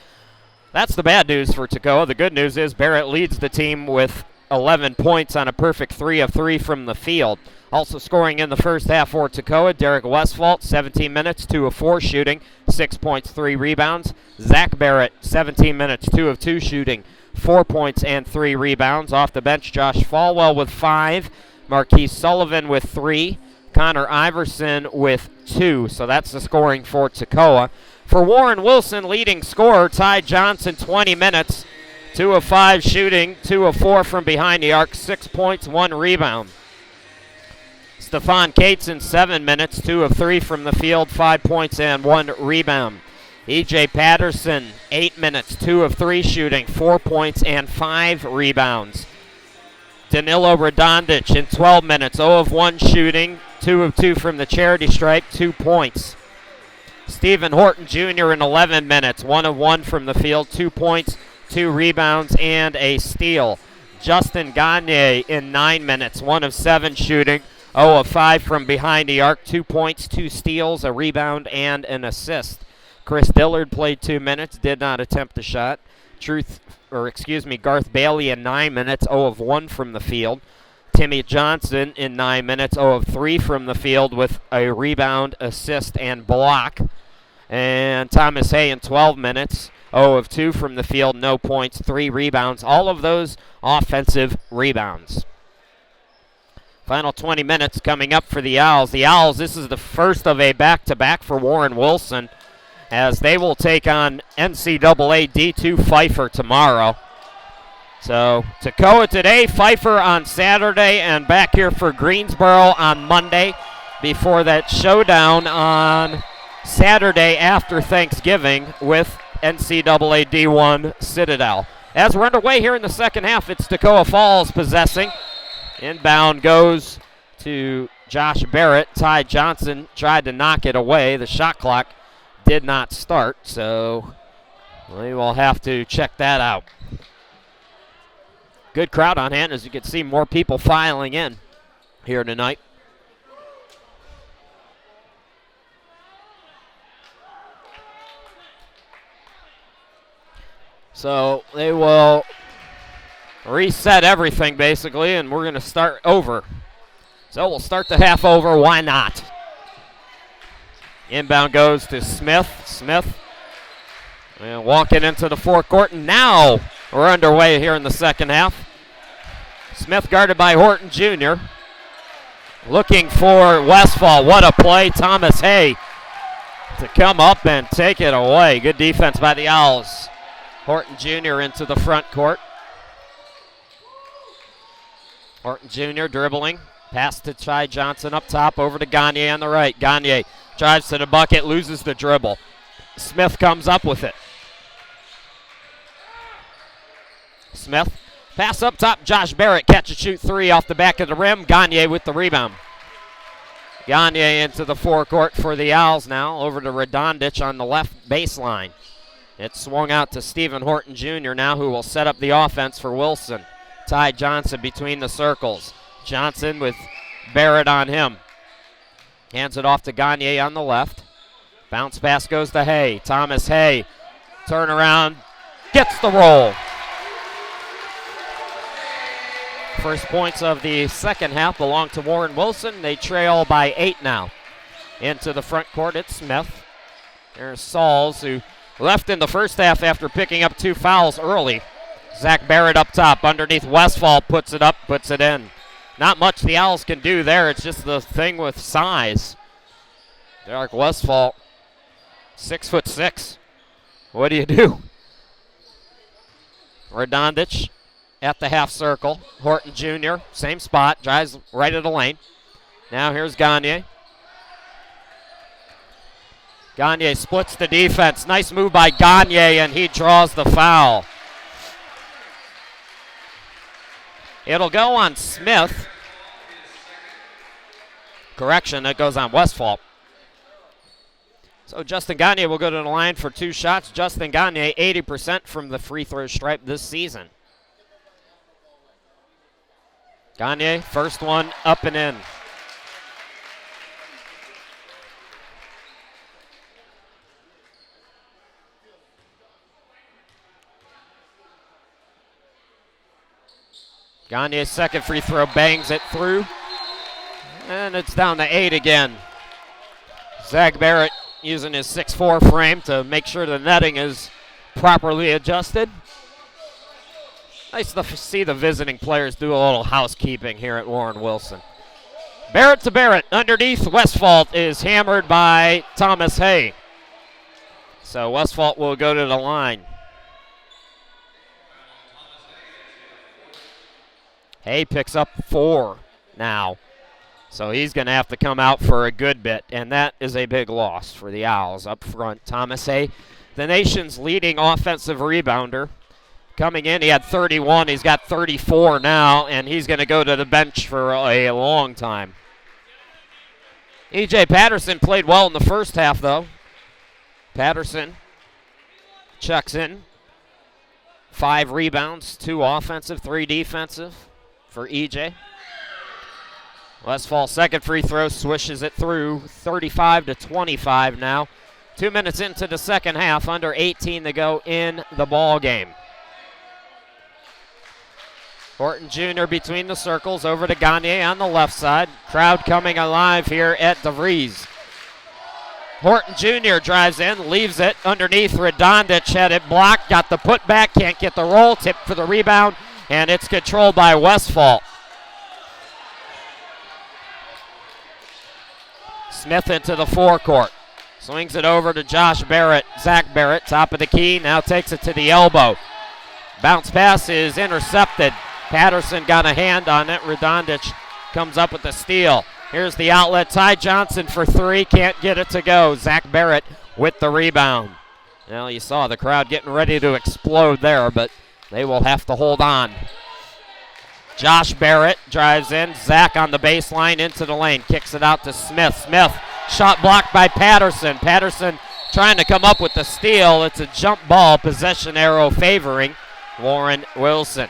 That's the bad news for Toccoa. The good news is Barrett leads the team with 11 points on a perfect 3 of 3 from the field. Also scoring in the first half for Toccoa, Derek Westphal, 17 minutes, 2 of 4 shooting, 6 points, 3 rebounds. Zach Barrett, 17 minutes, 2 of 2 shooting, 4 points and 3 rebounds. Off the bench, Josh Falwell with 5, Marquise Sullivan with 3, Connor Iverson with 2. So that's the scoring for Toccoa. For Warren Wilson, leading scorer, Ty Johnson, 20 minutes, 2 of 5 shooting, 2 of 4 from behind the arc, 6 points, 1 rebound. Stephon Cates in 7 minutes, 2 of 3 from the field, 5 points and 1 rebound. E.J. Patterson, 8 minutes, 2 of 3 shooting, 4 points and 5 rebounds. Danilo Radonjic in 12 minutes, 0 of 1 shooting, 2 of 2 from the charity stripe, 2 points. Stephen Horton Jr. in 11 minutes, 1 of 1 from the field, 2 points, 2 rebounds, and a steal. Justin Gagne in 9 minutes, 1 of 7 shooting, 0 of 5 from behind the arc, 2 points, 2 steals, a rebound, and an assist. Chris Dillard played 2 minutes, did not attempt a shot. Garth Bailey in 9 minutes, 0 of 1 from the field. Timmy Johnson in 9 minutes, 0 of 3 from the field with a rebound, assist, and block. And Thomas Hay in 12 minutes, 0 of 2 from the field, no points, 3 rebounds. All of those offensive rebounds. Final 20 minutes coming up for the Owls. The Owls, this is the first of a back-to-back for Warren Wilson, as they will take on NCAA D2 Pfeiffer tomorrow. So Toccoa today, Pfeiffer on Saturday, and back here for Greensboro on Monday before that showdown on Saturday after Thanksgiving with NCAA D1 Citadel. As we're underway here in the second half, it's Toccoa Falls possessing. Inbound goes to Josh Barrett. Ty Johnson tried to knock it away. The shot clock did not start, so we will have to check that out. Good crowd on hand, as you can see, more people filing in here tonight. So they will reset everything basically, and we're going to start over. So we'll start the half over. Why not? Inbound goes to Smith. Smith walking into the forecourt, and now we're underway here in the second half. Smith guarded by Horton Jr. Looking for Westphal. What a play. Thomas Hay to come up and take it away. Good defense by the Owls. Horton Jr. into the front court. Horton Jr. dribbling. Pass to Ty Johnson up top, over to Gagne on the right. Gagne drives to the bucket, loses the dribble. Smith comes up with it. Smith, pass up top, Josh Barrett, catch and shoot 3 off the back of the rim. Gagne with the rebound. Gagne into the forecourt for the Owls now, over to Radonjic on the left baseline. It's swung out to Stephen Horton Jr. now, who will set up the offense for Wilson. Ty Johnson between the circles. Johnson with Barrett on him. Hands it off to Gagne on the left. Bounce pass goes to Hay. Thomas Hay, turn around, gets the roll. First points of the second half belong to Warren Wilson. They trail by 8 now. Into the front court, it's Smith. There's Sauls, who left in the first half after picking up 2 fouls early. Zach Barrett up top, underneath Westphal, puts it up, puts it in. Not much the Owls can do there. It's just the thing with size. Derek Westphal, 6'6". What do you do? Radonjic at the half circle. Horton Jr., same spot, drives right at the lane. Now here's Gagne. Gagne splits the defense. Nice move by Gagne, and he draws the foul. It'll go on Smith. Correction, it goes on Westfall. So Justin Gagne will go to the line for 2 shots. Justin Gagne, 80% from the free throw stripe this season. Gagne, first one up and in. Gagne's second free throw bangs it through. And it's down to 8 again. Zach Barrett using his 6'4" frame to make sure the netting is properly adjusted. Nice to see the visiting players do a little housekeeping here at Warren Wilson. Barrett to Barrett. Underneath, Westfalt is hammered by Thomas Hay. So Westfalt will go to the line. Hay picks up 4 now. So he's going to have to come out for a good bit, and that is a big loss for the Owls up front. Thomas Hay, the nation's leading offensive rebounder. Coming in, he had 31. He's got 34 now, and he's going to go to the bench for a long time. E.J. Patterson played well in the first half, though. Patterson checks in. 5 rebounds, 2 offensive, 3 defensive for E.J. Westfall second free throw, swishes it through. 35-25 now. 2 minutes into the second half, under 18 to go in the ball game. Horton Jr. between the circles, over to Gagne on the left side. Crowd coming alive here at DeVries. Horton Jr. drives in, leaves it underneath. Radonjic had it blocked, got the putback, can't get the roll, tip for the rebound, and it's controlled by Westfall. Smith into the forecourt. Swings it over to Josh Barrett. Zach Barrett, top of the key, now takes it to the elbow. Bounce pass is intercepted. Patterson got a hand on it. Radonjic comes up with the steal. Here's the outlet. Ty Johnson for 3. Can't get it to go. Zach Barrett with the rebound. Well, you saw the crowd getting ready to explode there, but they will have to hold on. Josh Barrett drives in. Zach on the baseline into the lane. Kicks it out to Smith. Smith, shot blocked by Patterson. Patterson trying to come up with the steal. It's a jump ball. Possession arrow favoring Warren Wilson.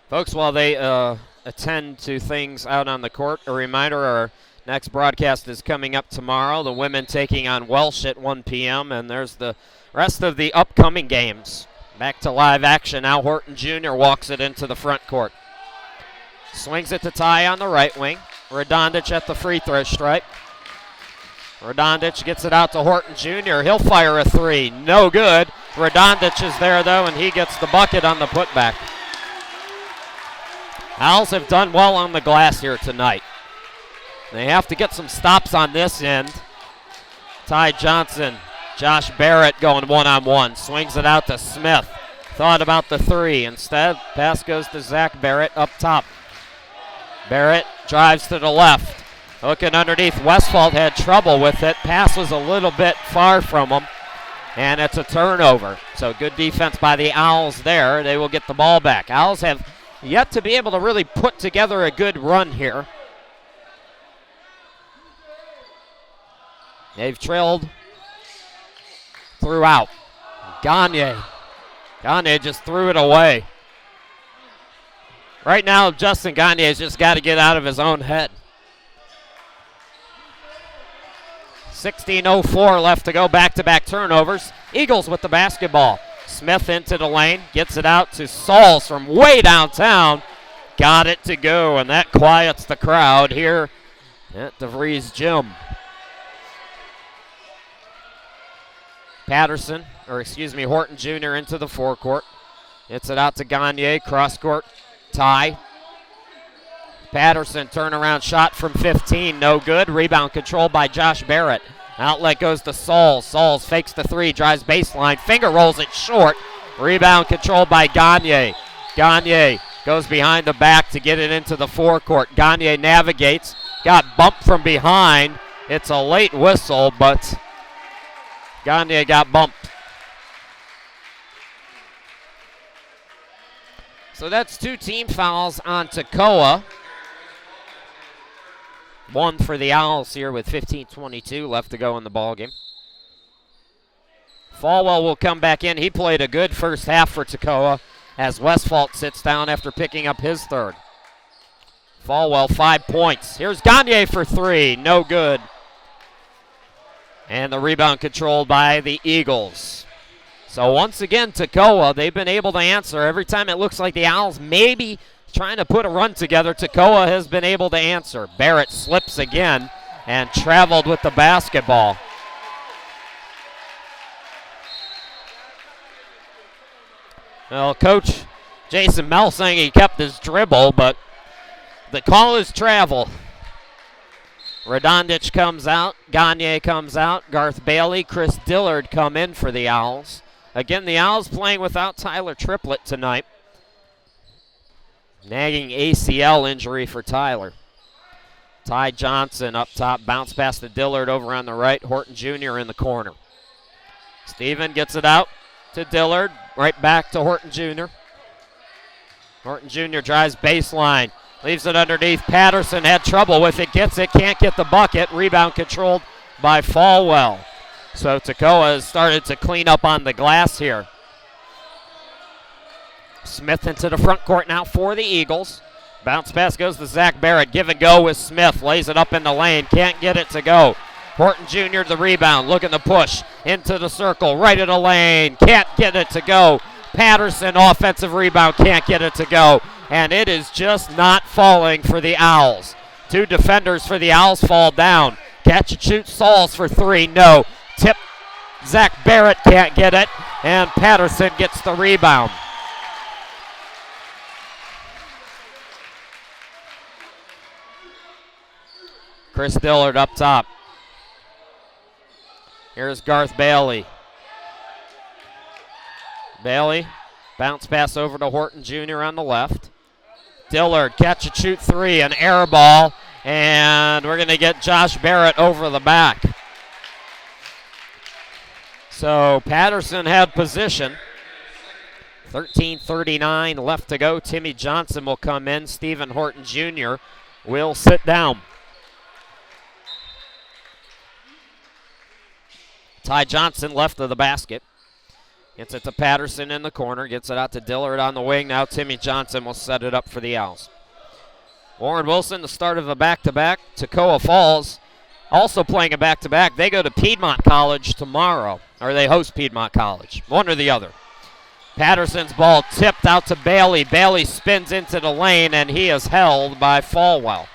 Folks, while they attend to things out on the court, a reminder, our next broadcast is coming up tomorrow. The women taking on Welsh at 1 p.m., and there's the rest of the upcoming games. Back to live action. Now Horton Jr. walks it into the front court. Swings it to Ty on the right wing. Radonjic at the free throw stripe. Radonjic gets it out to Horton Jr. He'll fire a 3. No good. Radonjic is there, though, and he gets the bucket on the putback. Owls have done well on the glass here tonight. They have to get some stops on this end. Ty Johnson, Josh Barrett going one-on-one. Swings it out to Smith. Thought about the 3. Instead, pass goes to Zach Barrett up top. Barrett drives to the left. Hooking underneath. Westfall had trouble with it. Pass was a little bit far from him. And it's a turnover. So good defense by the Owls there. They will get the ball back. Owls have yet to be able to really put together a good run here. They've trailed throughout. Gagne just threw it away. Right now, Justin Gagne has just got to get out of his own head. 16:04 left to go, back-to-back turnovers. Eagles with the basketball. Smith into the lane, gets it out to Sauls from way downtown. Got it to go, and that quiets the crowd here at DeVries Gym. Horton Jr. into the forecourt. Gets it out to Gagne, cross-court. Ty Patterson turnaround shot from 15, no good. Rebound controlled by Josh Barrett. Outlet goes to Sauls. Sauls fakes the three, drives baseline, finger rolls it short. Rebound controlled by Gagne. Gagne goes behind the back to get it into the forecourt. Gagne navigates, got bumped from behind. It's a late whistle, but Gagne got bumped. So that's 2 team fouls on Toccoa. 1 for the Owls here with 15:22 left to go in the ballgame. Falwell will come back in. He played a good first half for Toccoa as Westphalt sits down after picking up his third. Falwell, 5 points. Here's Gagne for 3, no good. And the rebound controlled by the Eagles. So once again, Toccoa, they've been able to answer. Every time it looks like the Owls maybe trying to put a run together, Toccoa has been able to answer. Barrett slips again and traveled with the basketball. Well, Coach Jason Mell saying he kept his dribble, but the call is travel. Radonjic comes out, Gagne comes out, Garth Bailey, Chris Dillard come in for the Owls. Again, the Owls playing without Tyler Triplett tonight. Nagging ACL injury for Tyler. Ty Johnson up top, bounce pass to Dillard over on the right, Horton Jr. in the corner. Steven gets it out to Dillard, right back to Horton Jr. Horton Jr. drives baseline, leaves it underneath. Patterson had trouble with it, gets it, can't get the bucket. Rebound controlled by Falwell. So Toccoa has started to clean up on the glass here. Smith into the front court now for the Eagles. Bounce pass goes to Zach Barrett. Give and go with Smith. Lays it up in the lane. Can't get it to go. Horton Jr. the rebound. Looking to push into the circle. Right in the lane. Can't get it to go. Patterson offensive rebound. Can't get it to go. And it is just not falling for the Owls. 2 defenders for the Owls fall down. Catch and shoot. Sauls for 3. No. Tip. Zach Barrett can't get it. And Patterson gets the rebound. Chris Dillard up top. Here's Garth Bailey. Bailey, bounce pass over to Horton Jr. on the left. Dillard, catch and shoot 3, an air ball, and we're going to get Josh Barrett over the back. So Patterson had position. 13:39 left to go. Timmy Johnson will come in. Stephen Horton Jr. will sit down. Ty Johnson left of the basket. Gets it to Patterson in the corner. Gets it out to Dillard on the wing. Now Timmy Johnson will set it up for the Owls. Warren Wilson, the start of a back-to-back. Toccoa Falls also playing a back-to-back. They go to Piedmont College tomorrow. Or they host Piedmont College. One or the other. Patterson's ball tipped out to Bailey. Bailey spins into the lane, and he is held by Falwell.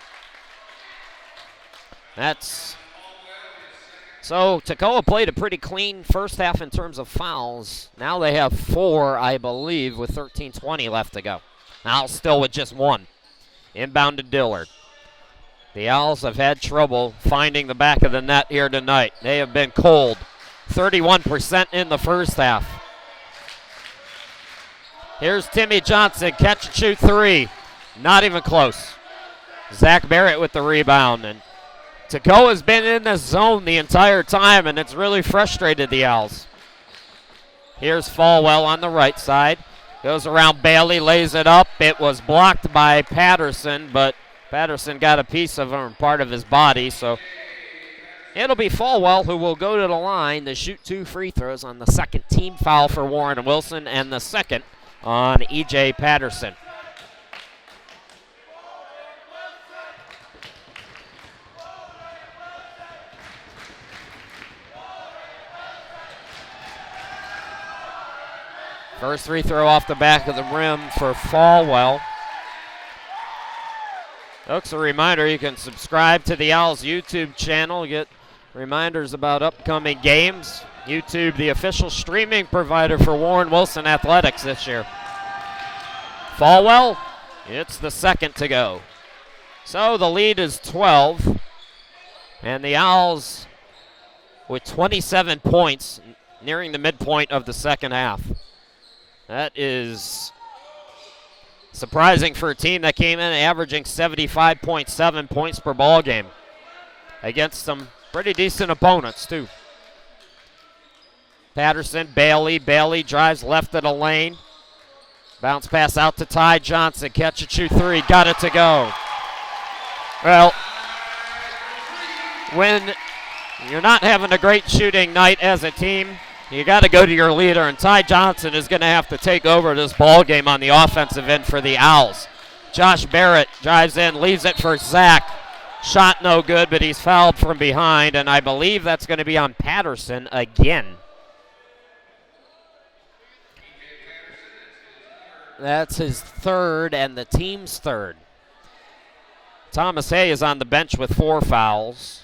So Toccoa played a pretty clean first half in terms of fouls. Now they have 4, I believe, with 13:20 left to go. Owls still with just 1. Inbound to Dillard. The Owls have had trouble finding the back of the net here tonight. They have been cold. 31% in the first half. Here's Timmy Johnson, catch and shoot 3. Not even close. Zach Barrett with the rebound, and Toccoa's been in the zone the entire time, and it's really frustrated the Owls. Here's Falwell on the right side. Goes around Bailey, lays it up. It was blocked by Patterson, but Patterson got a piece of him, part of his body, so it'll be Falwell who will go to the line to shoot 2 free throws on the second team foul for Warren Wilson and the second on E.J. Patterson. First free throw off the back of the rim for Falwell. Folks, a reminder, you can subscribe to the Owls YouTube channel, get reminders about upcoming games. YouTube, the official streaming provider for Warren Wilson Athletics this year. Falwell, it's the second to go. So the lead is 12. And the Owls with 27 points nearing the midpoint of the second half. That is surprising for a team that came in averaging 75.7 points per ball game against some pretty decent opponents too. Patterson, Bailey drives left of the lane. Bounce pass out to Ty Johnson, catch and shoot three, got it to go. Well, when you're not having a great shooting night as a team, you got to go to your leader, and Ty Johnson is going to have to take over this ball game on the offensive end for the Owls. Josh Barrett drives in, leaves it for Zach. Shot no good, but he's fouled from behind, and I believe that's going to be on Patterson again. That's his third and the team's third. Thomas Hay is on the bench with 4 fouls.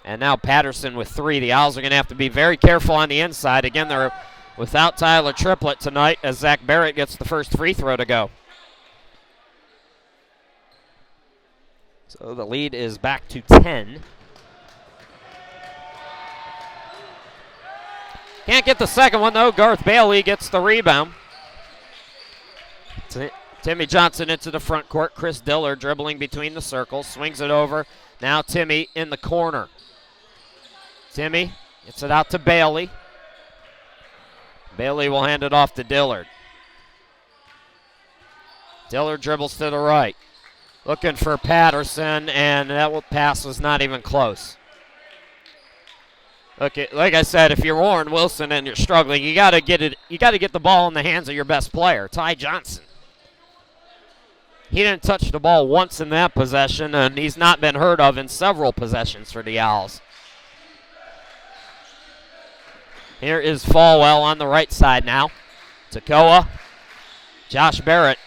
And now Patterson with 3. The Owls are going to have to be very careful on the inside. Again, they're without Tyler Triplett tonight as Zach Barrett gets the first free throw to go. So the lead is back to 10. Can't get the second one, though. Garth Bailey gets the rebound. Timmy Johnson into the front court. Chris Diller dribbling between the circles. Swings it over. Now Timmy in the corner. Timmy gets it out to Bailey. Bailey will hand it off to Dillard. Dillard dribbles to the right. Looking for Patterson, and that pass was not even close. Okay, like I said, if you're Warren Wilson and you're struggling, you got to get it. You got to get the ball in the hands of your best player, Ty Johnson. He didn't touch the ball once in that possession, and he's not been heard of in several possessions for the Owls. Here is Falwell on the right side now. Toccoa. Josh Barrett.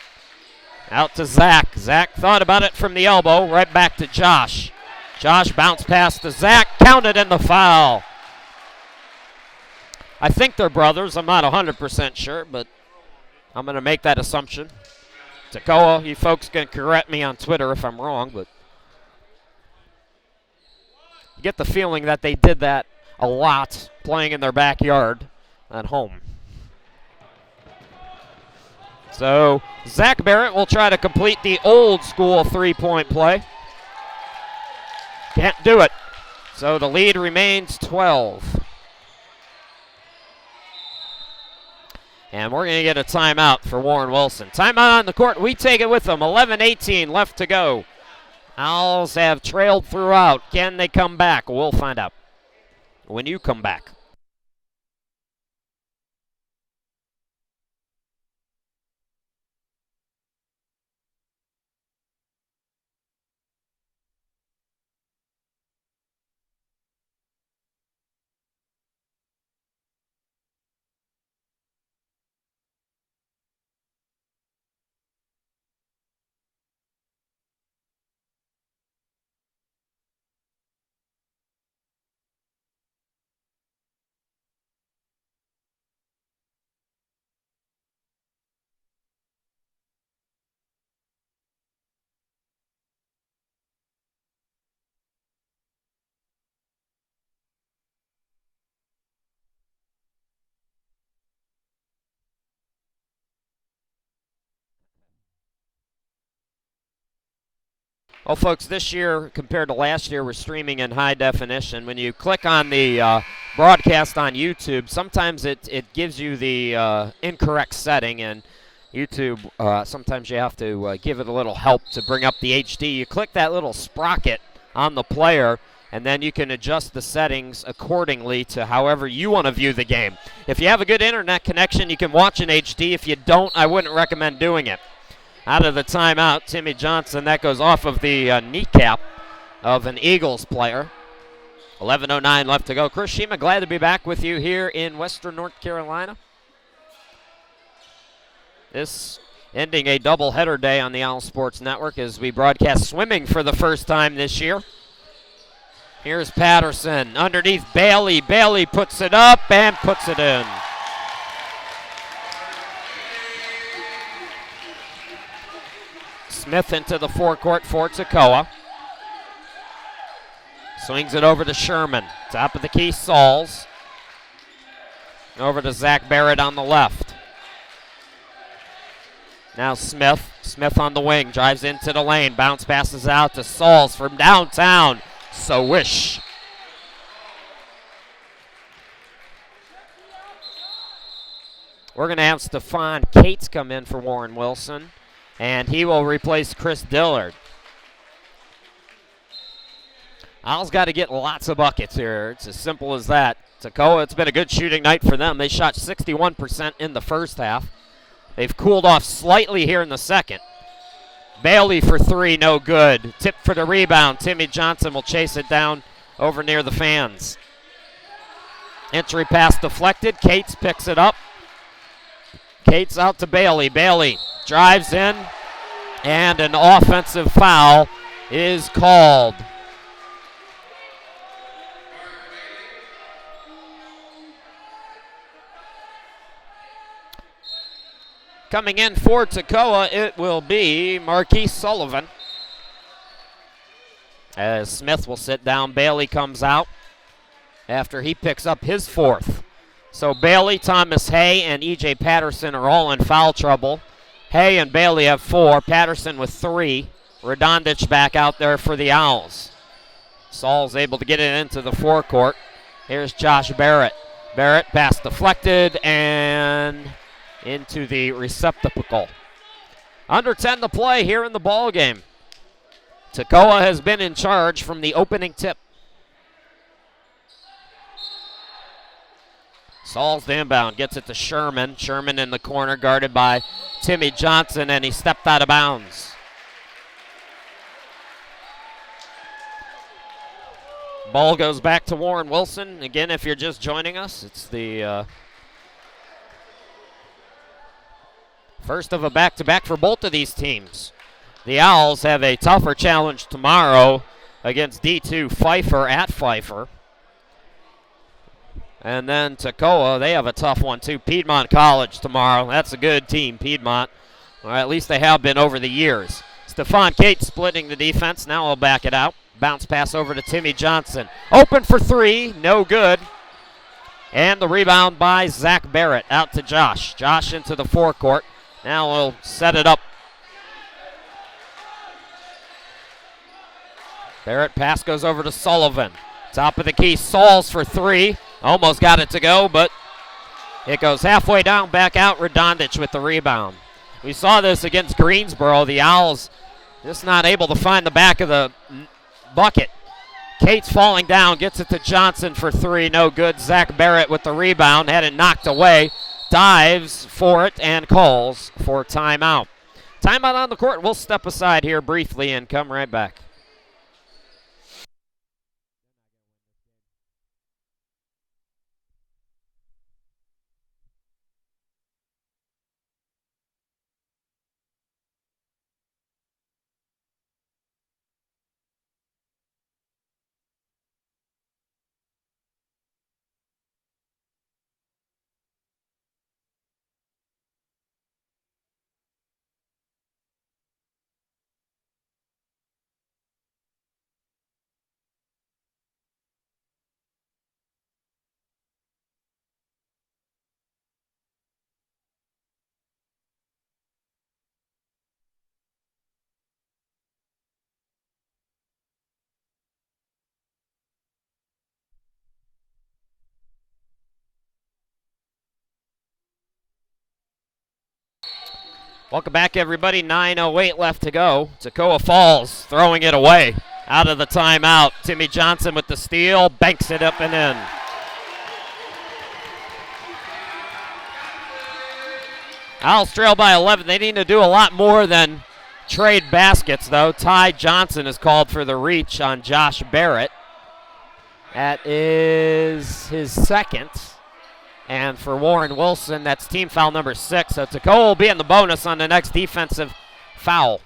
Out to Zach. Zach thought about it from the elbow. Right back to Josh. Josh bounced pass to Zach. Counted in the foul. I think they're brothers. I'm not 100% sure, but I'm going to make that assumption. Toccoa, you folks can correct me on Twitter if I'm wrong, but you get the feeling that they did that a lot playing in their backyard at home. So Zach Barrett will try to complete the old school three-point play. Can't do it. So the lead remains 12. And we're going to get a timeout for Warren Wilson. Timeout on the court. We take it with them. 11:18 left to go. Owls have trailed throughout. Can they come back? We'll find out when you come back. Well, folks, this year compared to last year, we're streaming in high definition. When you click on the broadcast on YouTube, sometimes it gives you the incorrect setting, and YouTube, sometimes you have to give it a little help to bring up the HD. You click that little sprocket on the player, and then you can adjust the settings accordingly to however you want to view the game. If you have a good internet connection, you can watch in HD. If you don't, I wouldn't recommend doing it. Out of the timeout, Timmy Johnson. That goes off of the kneecap of an Eagles player. 11:09 left to go. Chris Shima, glad to be back with you here in Western North Carolina. This ending a doubleheader day on the Owl Sports Network as we broadcast swimming for the first time this year. Here's Patterson underneath Bailey. Bailey puts it up and puts it in. Smith into the forecourt for Toccoa. Swings it over to Sherman. Top of the key, Sauls. Over to Zach Barrett on the left. Now Smith. Smith on the wing. Drives into the lane. Bounce passes out to Sauls from downtown. Swish. We're going to have Stephon Cates come in for Warren Wilson, and he will replace Chris Dillard. Owls got to get lots of buckets here. It's as simple as that. Toccoa, it's been a good shooting night for them. They shot 61% in the first half. They've cooled off slightly here in the second. Bailey for three, no good. Tip for the rebound. Timmy Johnson will chase it down over near the fans. Entry pass deflected. Cates picks it up. Cates out to Bailey. Bailey drives in, and an offensive foul is called. Coming in for Toccoa, it will be Marquise Sullivan. As Smith will sit down, Bailey comes out after he picks up his fourth. So Bailey, Thomas Hay, and E.J. Patterson are all in foul trouble. Hay and Bailey have 4. Patterson with 3. Radonjic back out there for the Owls. Saul's able to get it into the forecourt. Here's Josh Barrett. Barrett pass deflected and into the receptacle. Under 10 to play here in the ball game. Toccoa has been in charge from the opening tip. Saul's the inbound, gets it to Sherman. Sherman in the corner, guarded by Timmy Johnson, and he stepped out of bounds. Ball goes back to Warren Wilson. Again, if you're just joining us, it's the first of a back-to-back for both of these teams. The Owls have a tougher challenge tomorrow against D2 Pfeiffer at Pfeiffer. And then Toccoa, they have a tough one too. Piedmont College tomorrow. That's a good team, Piedmont. Or at least they have been over the years. Stephon Cates splitting the defense. Now he'll back it out. Bounce pass over to Timmy Johnson. Open for three, no good. And the rebound by Zach Barrett out to Josh. Josh into the forecourt. Now we'll set it up. Barrett pass goes over to Sullivan. Top of the key, Sauls for three. Almost got it to go, but it goes halfway down, back out. Radonjic with the rebound. We saw this against Greensboro. The Owls just not able to find the back of the bucket. Cates falling down, gets it to Johnson for three, no good. Zach Barrett with the rebound, had it knocked away. Dives for it and calls for timeout. Timeout on the court. We'll step aside here briefly and come right back. Welcome back, everybody. 9:08 left to go. Toccoa falls, throwing it away. Out of the timeout. Timmy Johnson with the steal, banks it up and in. Owls trail by 11. They need to do a lot more than trade baskets, though. Ty Johnson is called for the reach on Josh Barrett. That is his second. And for Warren Wilson, that's team foul number 6. So Toccoa will be in the bonus on the next defensive foul.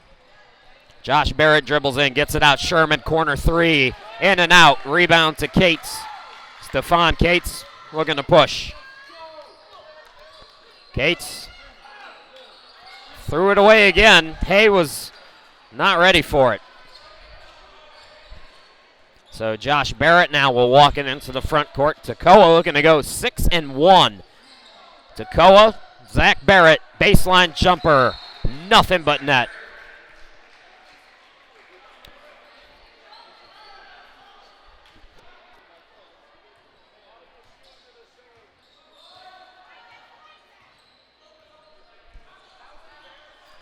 Josh Barrett dribbles in, gets it out. Sherman, corner three, in and out. Rebound to Cates. Stephon Cates looking to push. Cates threw it away again. Hay was Not ready for it. So Josh Barrett now will walk it into the front court. Toccoa looking to go 6-1. Toccoa, Zach Barrett, baseline jumper. Nothing but net.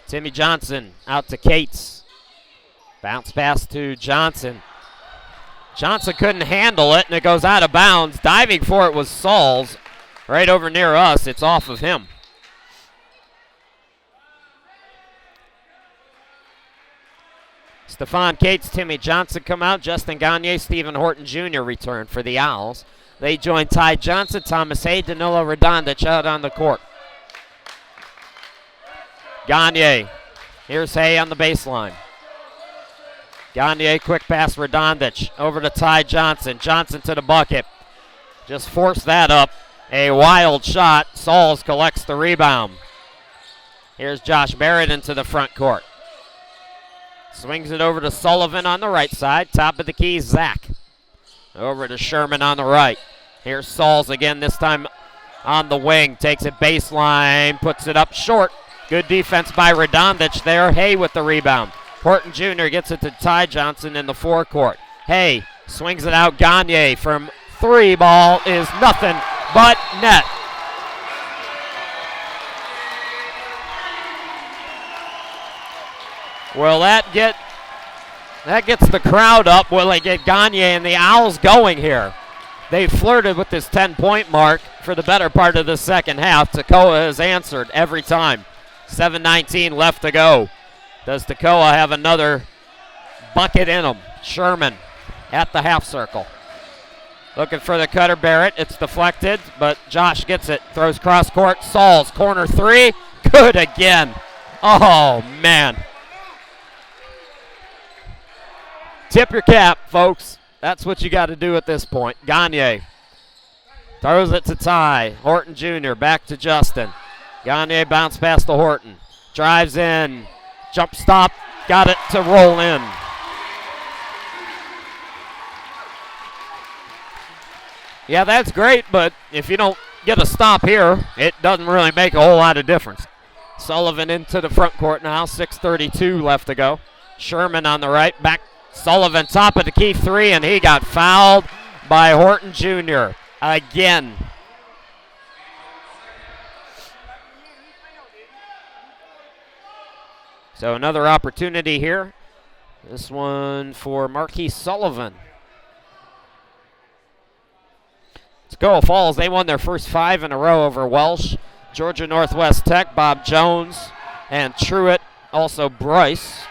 Timmy Johnson out to Cates. Bounce pass to Johnson. Johnson couldn't handle it, and it goes out of bounds. Diving for it was Sauls. Right over near us. It's off of him. Stephon Cates, Timmy Johnson come out. Justin Gagne, Stephen Horton Jr. return for the Owls. They join Ty Johnson, Thomas Hay, Danilo Radonjic out on the court. Gagne. Here's Hay on the baseline. Gagne, quick pass, Radonjic. Over to Ty Johnson. Johnson to the bucket. Just forced that up. A wild shot. Sauls collects the rebound. Here's Josh Barrett into the front court. Swings it over to Sullivan on the right side. Top of the key, Zach. Over to Sherman on the right. Here's Sauls again, this time on the wing. Takes it baseline, puts it up short. Good defense by Radonjic there. Hay with the rebound. Horton Jr. gets it to Ty Johnson in the forecourt. Hay swings it out. Gagne from three. Ball is nothing but net. Will that gets the crowd up? Will they get Gagne and the Owls going here? They flirted with this 10-point mark for the better part of the second half. Toccoa has answered every time. 7:19 left to go. Does Toccoa have another bucket in him? Sherman at the half circle. Looking for the cutter, Barrett. It's deflected, but Josh gets it. Throws cross court. Sauls, corner three. Good again. Oh, man. Tip your cap, folks. That's what you got to do at this point. Gagne throws it to Ty. Horton Jr. back to Justin. Gagne bounce pass to Horton. Drives in. Jump stop. Got it to roll in. Yeah, that's great, but if you don't get a stop here, it doesn't really make a whole lot of difference. Sullivan into the front court now. 6:32 left to go. Sherman on the right. Back Sullivan, top of the key three, and he got fouled by Horton Jr. again. So another opportunity here. This one for Marquis Sullivan. Toccoa Falls, they won their first 5 in a row over Welsh, Georgia Northwest Tech, Bob Jones, and Truett, also Bryce.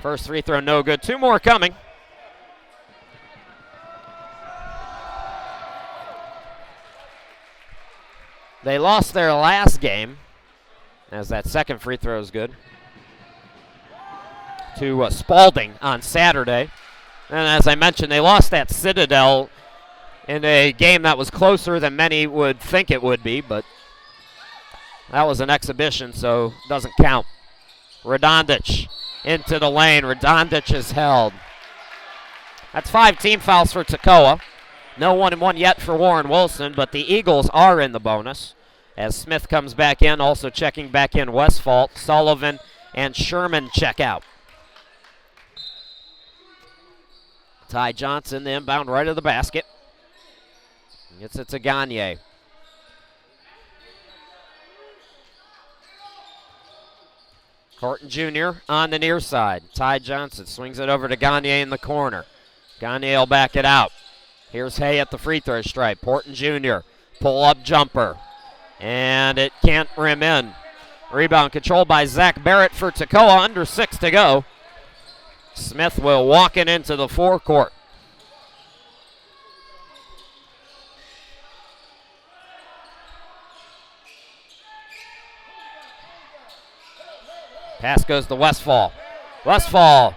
First free throw no good. 2 more coming. They lost their last game, as that second free throw is good, to Spalding on Saturday. And as I mentioned, they lost at Citadel in a game that was closer than many would think it would be, but that was an exhibition, so doesn't count. Radonjic into the lane. Radonjic is held. That's 5 team fouls for Toccoa. No 1-1 yet for Warren Wilson, but the Eagles are in the bonus as Smith comes back in. Also checking back in Westfall, Sullivan, and Sherman check out. Ty Johnson, the inbound right of the basket. Gets it to Gagne. Horton Jr. on the near side. Ty Johnson swings it over to Gagne in the corner. Gagne will back it out. Here's Hay at the free throw stripe. Horton Jr. pull-up jumper. And it can't rim in. Rebound controlled by Zach Barrett for Toccoa. Under 6 to go. Smith will walk it into the forecourt. Pass goes to Westfall. Westfall,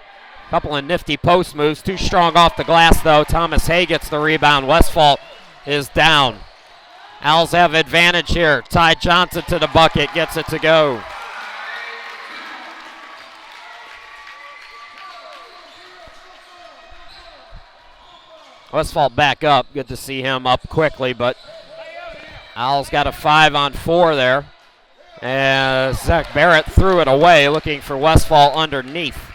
couple of nifty post moves. Too strong off the glass, though. Thomas Hay gets the rebound. Westfall is down. Owls have advantage here. Ty Johnson to the bucket, gets it to go. Westfall back up. Good to see him up quickly, but Owls got a 5-on-4 there. And Zach Barrett threw it away, looking for Westfall underneath.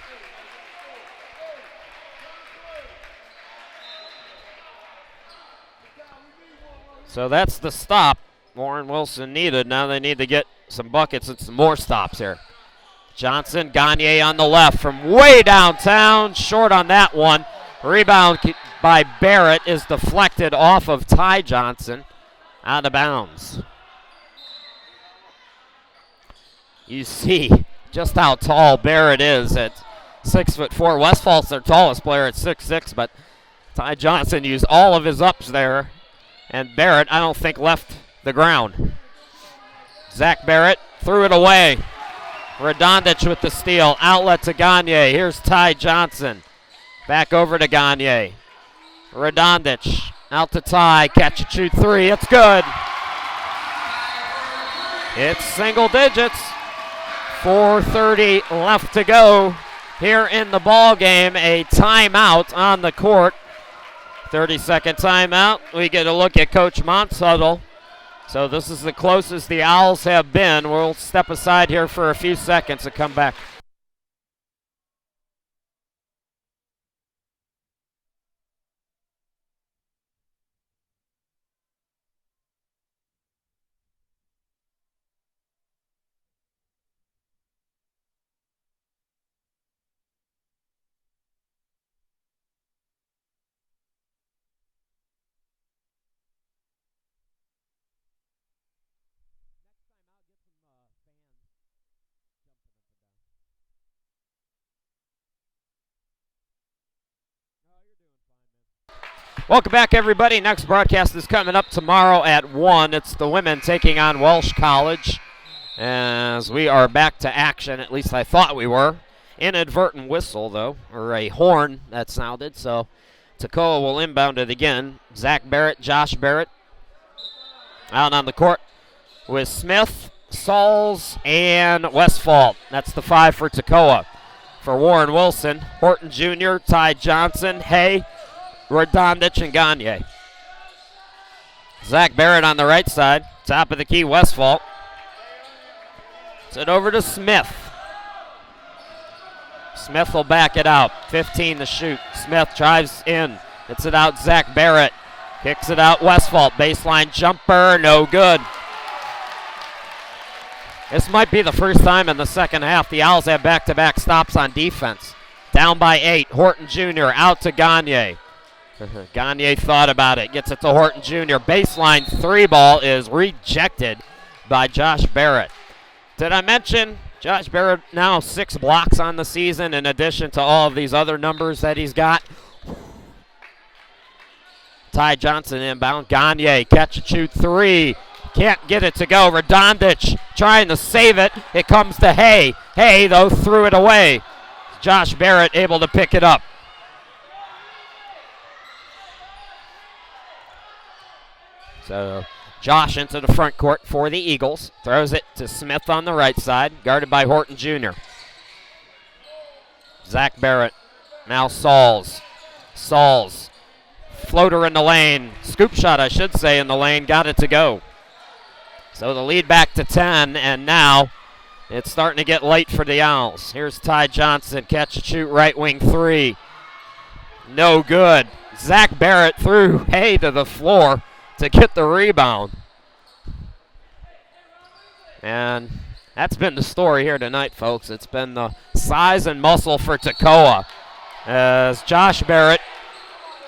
So that's the stop Warren Wilson needed. Now they need to get some buckets and some more stops here. Johnson, Gagne on the left from way downtown. Short on that one. Rebound by Barrett is deflected off of Ty Johnson. Out of bounds. You see just how tall Barrett is at 6'4". Westfall's their tallest player at 6'6", but Ty Johnson used all of his ups there. And Barrett, I don't think, left the ground. Zach Barrett threw it away. Radonjic with the steal. Outlet to Gagne. Here's Ty Johnson. Back over to Gagne. Radonjic out to Ty. Catch and shoot three. It's good. It's single digits. 4:30 left to go here in the ball game. A timeout on the court. 30-second timeout. We get a look at Coach Mont's huddle. So this is the closest the Owls have been. We'll step aside here for a few seconds and come back. Welcome back, everybody. Next broadcast is coming up tomorrow at 1. It's the women taking on Welsh College. As we are back to action, at least I thought we were. Inadvertent whistle, though, or a horn that sounded. So Toccoa will inbound it again. Zach Barrett, Josh Barrett out on the court with Smith, Sauls, and Westfall. That's the 5 for Toccoa. For Warren Wilson, Horton Jr., Ty Johnson, Hay, Radonjic, and Gagne. Zach Barrett on the right side. Top of the key, Westfall. Send over to Smith. Smith will back it out. 15 to shoot. Smith drives in. Hits it out, Zach Barrett. Kicks it out, Westfall. Baseline jumper, no good. This might be the first time in the second half the Owls have back-to-back stops on defense. Down by 8. Horton Jr. out to Gagne. Gagne thought about it. Gets it to Horton Jr. Baseline 3 ball is rejected by Josh Barrett. Did I mention Josh Barrett now 6 blocks on the season in addition to all of these other numbers that he's got? Ty Johnson inbound. Gagne catch and shoot 3. Can't get it to go. Radonjic trying to save it. It comes to Hay. Hay, though, threw it away. Josh Barrett able to pick it up. So Josh into the front court for the Eagles. Throws it to Smith on the right side, guarded by Horton Jr. Zach Barrett. Now Sauls. Sauls. Floater in the lane. Scoop shot, I should say, in the lane. Got it to go. So the lead back to 10, and now it's starting to get late for the Owls. Here's Ty Johnson. Catch and shoot right wing 3. No good. Zach Barrett threw Hay to the floor to get the rebound. And that's been the story here tonight, folks. It's been the size and muscle for Toccoa as Josh Barrett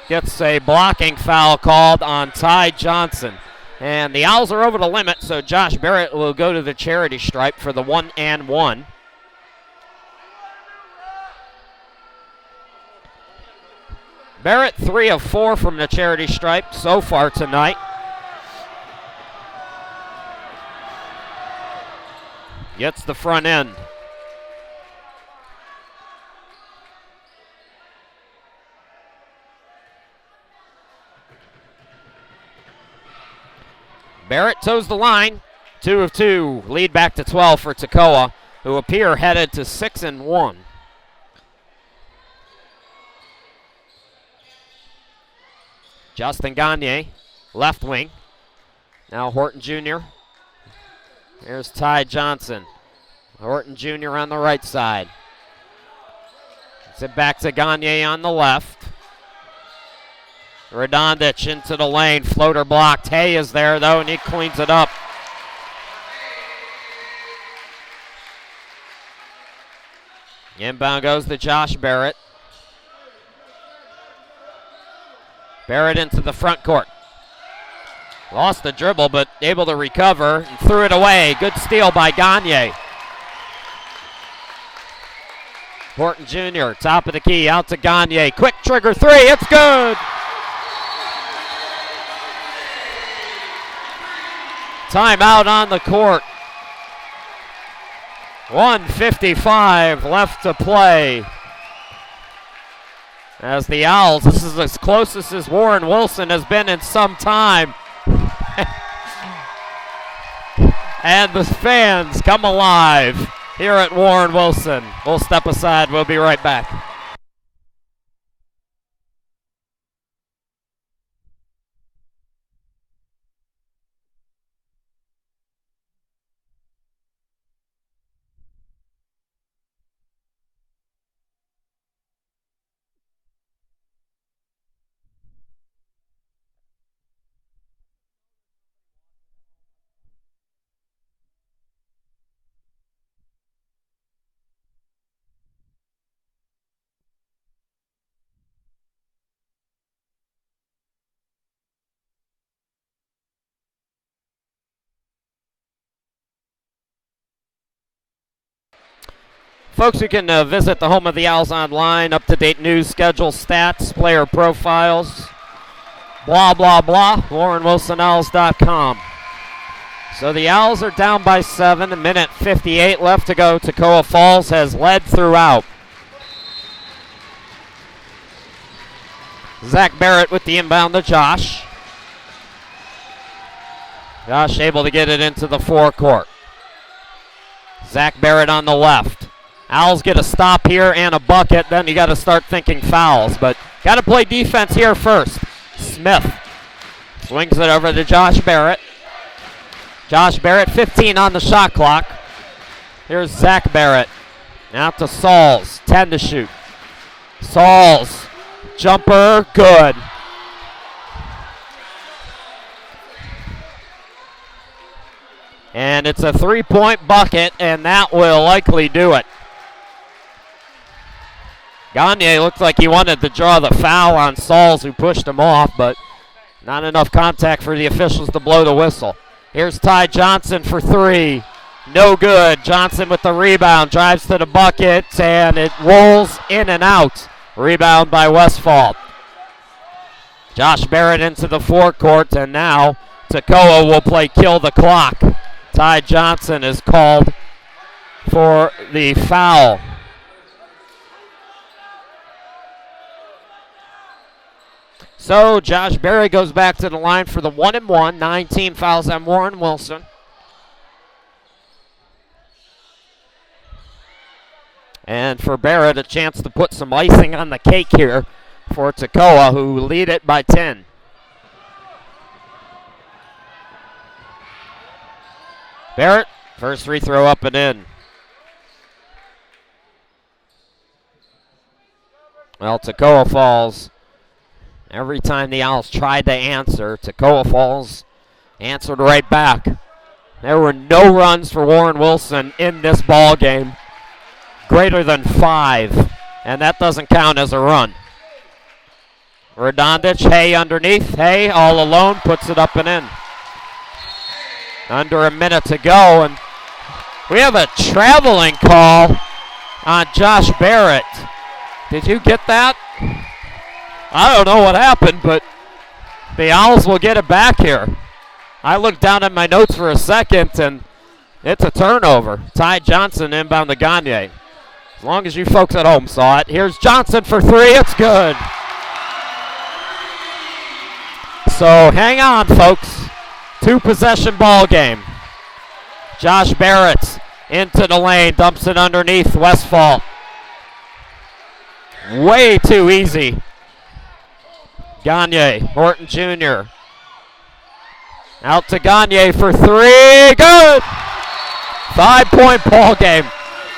gets a blocking foul called on Ty Johnson. And the Owls are over the limit, so Josh Barrett will go to the charity stripe for the 1-and-1. Barrett 3 of 4 from the charity stripe so far tonight. Gets the front end. Barrett toes the line. 2 of 2. Lead back to 12 for Toccoa, who appear headed to 6-1. Justin Gagne, left wing. Now Horton Jr. Here's Ty Johnson. Horton Jr. on the right side. Gets it back to Gagne on the left. Radonjic into the lane. Floater blocked. Hay is there, though, and he cleans it up. Inbound goes to Josh Barrett. Barrett into the front court. Lost the dribble, but able to recover and threw it away. Good steal by Gagne. Horton Jr., top of the key, out to Gagne. Quick trigger three, it's good! Timeout on the court. 1:55 left to play. As the Owls, this is as close as Warren Wilson has been in some time. And the fans come alive here at Warren Wilson. We'll step aside. We'll be right back. Folks, you can visit the home of the Owls online, up-to-date news, schedule, stats, player profiles, blah, blah, blah, WarrenWilsonOwls.com. So the Owls are down by 7, a minute 58 left to go. Toccoa Falls has led throughout. Zach Barrett with the inbound to Josh. Josh able to get it into the forecourt. Zach Barrett on the left. Owls get a stop here and a bucket, then you got to start thinking fouls, but got to play defense here first. Smith swings it over to Josh Barrett. Josh Barrett, 15 on the shot clock. Here's Zach Barrett. Out to Sauls, 10 to shoot. Sauls, jumper, good. And it's a three-point bucket, and that will likely do it. Gagne looked like he wanted to draw the foul on Sauls, who pushed him off, but not enough contact for the officials to blow the whistle. Here's Ty Johnson for three. No good. Johnson with the rebound, drives to the bucket, and it rolls in and out. Rebound by Westfall. Josh Barrett into the forecourt, and now Toccoa will play kill the clock. Ty Johnson is called for the foul. So Josh Barrett goes back to the line for the 1-and-1. 9 fouls on Warren Wilson. And for Barrett, a chance to put some icing on the cake here for Toccoa, who lead it by 10. Barrett, first free throw up and in. Well, Toccoa Falls. Every time the Owls tried to answer, Toccoa Falls answered right back. There were no runs for Warren Wilson in this ball game, greater than 5, and that doesn't count as a run. Radonjic, Hay underneath. Hay all alone puts it up and in. Under a minute to go, and we have a traveling call on Josh Barrett. Did you get that? I don't know what happened, but the Owls will get it back here. I looked down at my notes for a second, and it's a turnover. Ty Johnson inbound to Gagne. As long as you folks at home saw it. Here's Johnson for three. It's good. So hang on, folks. 2-possession ball game. Josh Barrett into the lane, dumps it underneath Westfall. Way too easy. Gagne, Horton Jr. Out to Gagne for three. Good! 5-point ball game.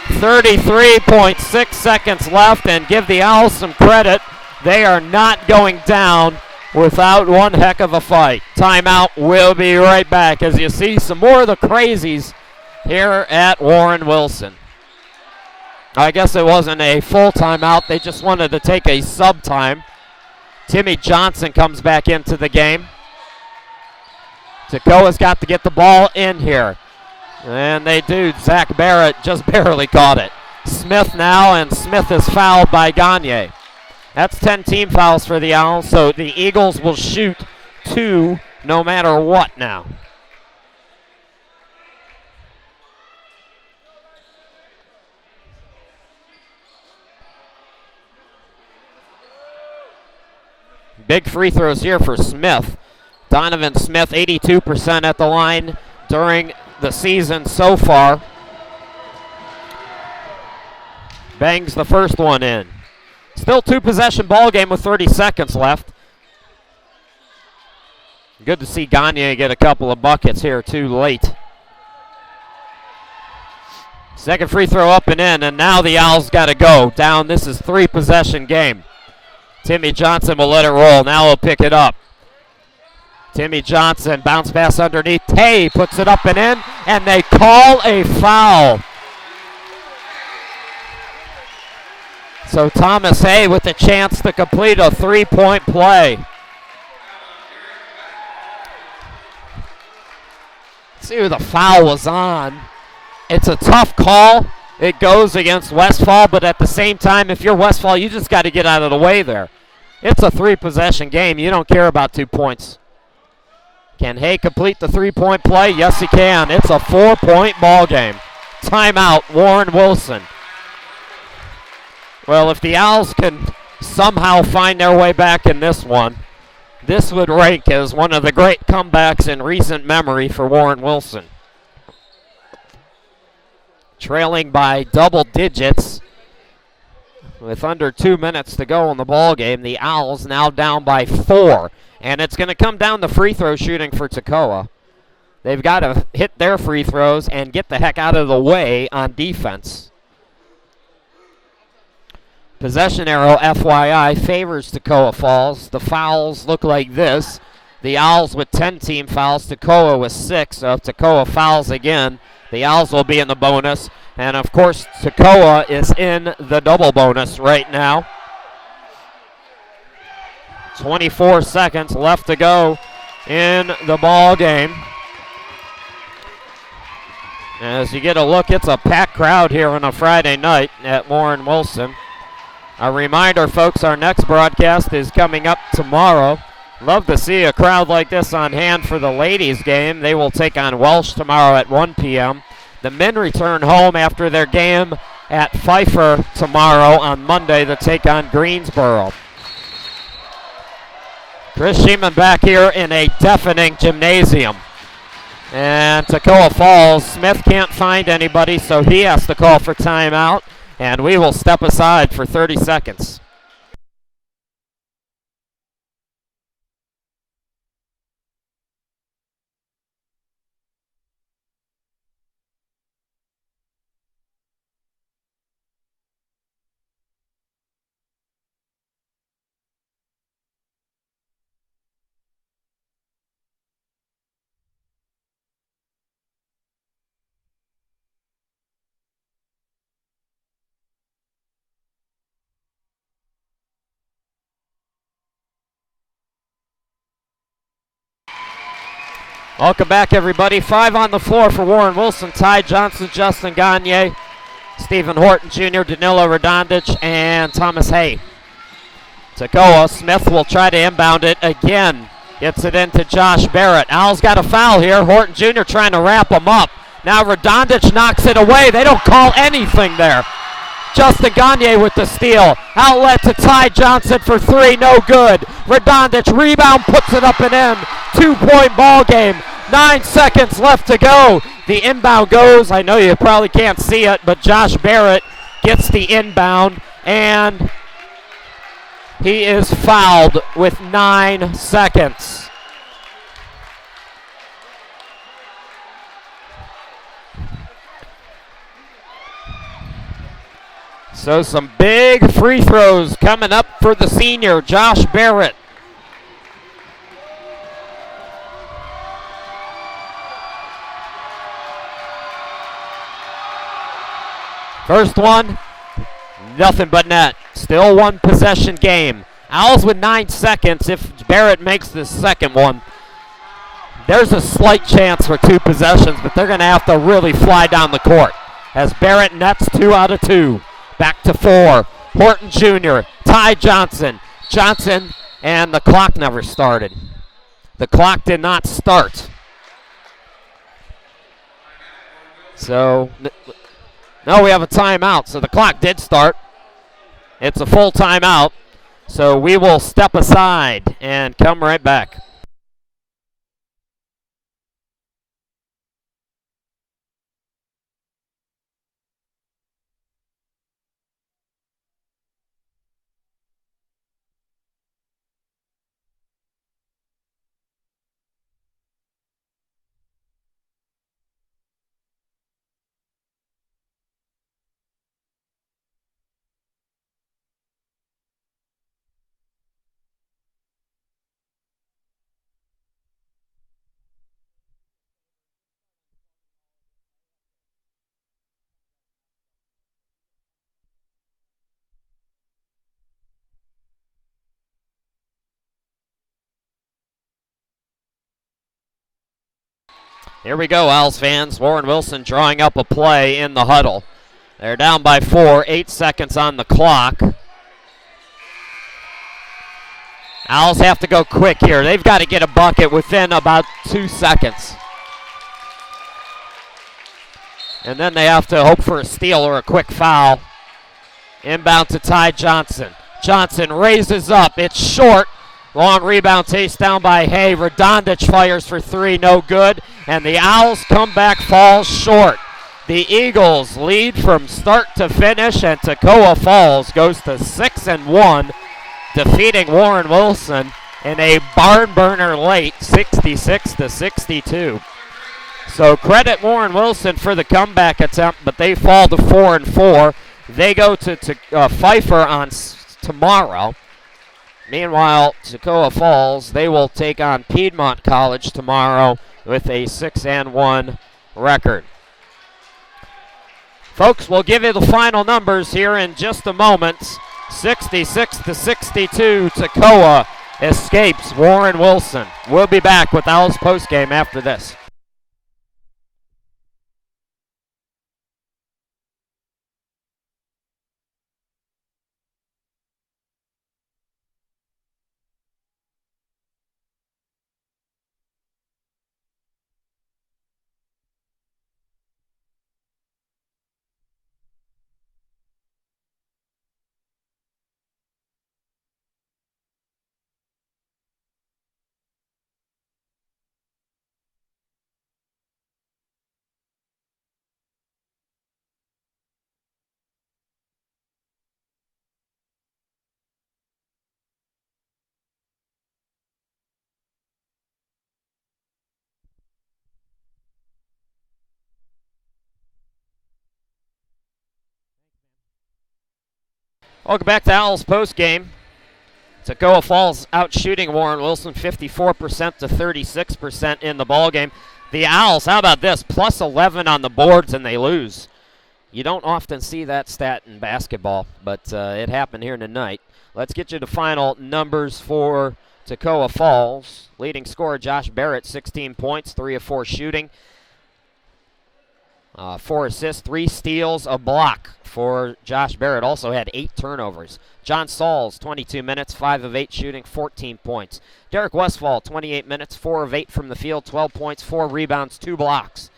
33.6 seconds left, and give the Owls some credit. They are not going down without one heck of a fight. Timeout. We'll be right back as you see some more of the crazies here at Warren Wilson. I guess it wasn't a full timeout. They just wanted to take a sub time. Timmy Johnson comes back into the game. Toccoa's got to get the ball in here. And they do. Zach Barrett just barely caught it. Smith now, and Smith is fouled by Gagne. That's 10 team fouls for the Owls, so the Eagles will shoot 2 no matter what now. Big free throws here for Smith. Donovan Smith, 82% at the line during the season so far. Bangs the first one in. Still 2-possession ball game with 30 seconds left. Good to see Gagne get a couple of buckets here too late. Second free throw up and in, and now the Owls got to go down. This is 3-possession game. Timmy Johnson will let it roll. Now he'll pick it up. Timmy Johnson, bounce pass underneath. Tay puts it up and in, and they call a foul. So Thomas Hay with a chance to complete a 3-point play. Let's see who the foul was on. It's a tough call. It goes against Westfall, but at the same time, if you're Westfall, you just got to get out of the way there. It's a 3-possession game. You don't care about 2 points. Can Hay complete the 3-point play? Yes, he can. It's a 4-point ball game. Timeout, Warren Wilson. Well, if the Owls can somehow find their way back in this one, this would rank as one of the great comebacks in recent memory for Warren Wilson. Trailing by double digits with under 2 minutes to go in the ball game, the Owls now down by 4. And it's going to come down to free throw shooting for Toccoa. They've got to hit their free throws and get the heck out of the way on defense. Possession arrow, FYI, favors Toccoa Falls. The fouls look like this. The Owls with 10 team fouls, Toccoa with 6. So if Toccoa fouls again, the Owls will be in the bonus. And of course, Toccoa is in the double bonus right now. 24 seconds left to go in the ball game. As you get a look, it's a packed crowd here on a Friday night at Warren Wilson. A reminder, folks, our next broadcast is coming up tomorrow. Love to see a crowd like this on hand for the ladies' game. They will take on Welsh tomorrow at 1 p.m. The men return home after their game at Pfeiffer tomorrow on Monday to take on Greensboro. Chris Sheeman back here in a deafening gymnasium. And Toccoa Falls, Smith can't find anybody, so he has to call for timeout. And we will step aside for 30 seconds. Welcome back, everybody. 5 on the floor for Warren Wilson. Ty Johnson, Justin Gagne, Stephen Horton Jr., Danilo Radonjic, and Thomas Hay. Toccoa, Smith will try to inbound it again. Gets it into Josh Barrett. Owls got a foul here. Horton Jr. trying to wrap him up. Now Radonjic knocks it away. They don't call anything there. Justin Gagne with the steal. Outlet to Ty Johnson for 3, no good. Radonjic rebound, puts it up and in. 2-point ball game. 9 seconds left to go. The inbound goes. I know you probably can't see it, but Josh Barrett gets the inbound, and He is fouled with 9 seconds. So some big free throws coming up for the senior, Josh Barrett. First one, nothing but net. Still one possession game. Owls with 9 seconds. If Barrett makes the second one, there's a slight chance for 2 possessions, but they're going to have to really fly down the court. As Barrett nets 2 out of 2. Back to 4. Horton Jr., Ty Johnson. Johnson, and the clock never started. The clock did not start. So, no, we have a timeout. So the clock did start. It's a full timeout. So we will step aside and come right back. Here we go, Owls fans. Warren Wilson drawing up a play in the huddle. They're down by 4, 8 seconds on the clock. Owls have to go quick here. They've got to get a bucket within about 2 seconds. And then they have to hope for a steal or a quick foul. Inbound to Ty Johnson. Johnson raises up. It's short. Long rebound chased down by Hay. Radonjic fires for 3, no good. And the Owls come back, falls short. The Eagles lead from start to finish, and Toccoa Falls goes to 6-1, defeating Warren Wilson in a barn burner late, 66-62. So credit Warren Wilson for the comeback attempt, but they fall to 4-4. They go to Pfeiffer on tomorrow. Meanwhile, Toccoa Falls, they will take on Piedmont College tomorrow with a 6-1 record. Folks, we'll give you the final numbers here in just a moment. 66-62, Toccoa escapes Warren Wilson. We'll be back with Owls postgame after this. Welcome back to Owls postgame. Toccoa Falls out shooting Warren Wilson 54% to 36% in the ballgame. The Owls, how about this? Plus 11 on the boards and they lose. You don't often see that stat in basketball, but it happened here tonight. Let's get you the final numbers for Toccoa Falls. Leading scorer Josh Barrett, 16 points, 3 of 4 shooting. 4 assists, 3 steals, a block for Josh Barrett. Also had 8 turnovers. John Sauls, 22 minutes, 5 of 8 shooting, 14 points. Derek Westfall, 28 minutes, 4 of 8 from the field, 12 points, 4 rebounds, 2 blocks.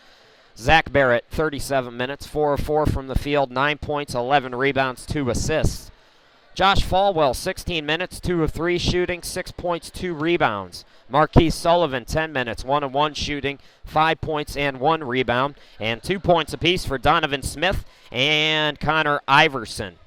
Zach Barrett, 37 minutes, 4 of 4 from the field, 9 points, 11 rebounds, 2 assists. Josh Falwell, 16 minutes, 2 of 3 shooting, 6 points, 2 rebounds. Marquise Sullivan, 10 minutes, 1 of 1 shooting, 5 points and 1 rebound, and 2 points apiece for Donovan Smith and Connor Iverson.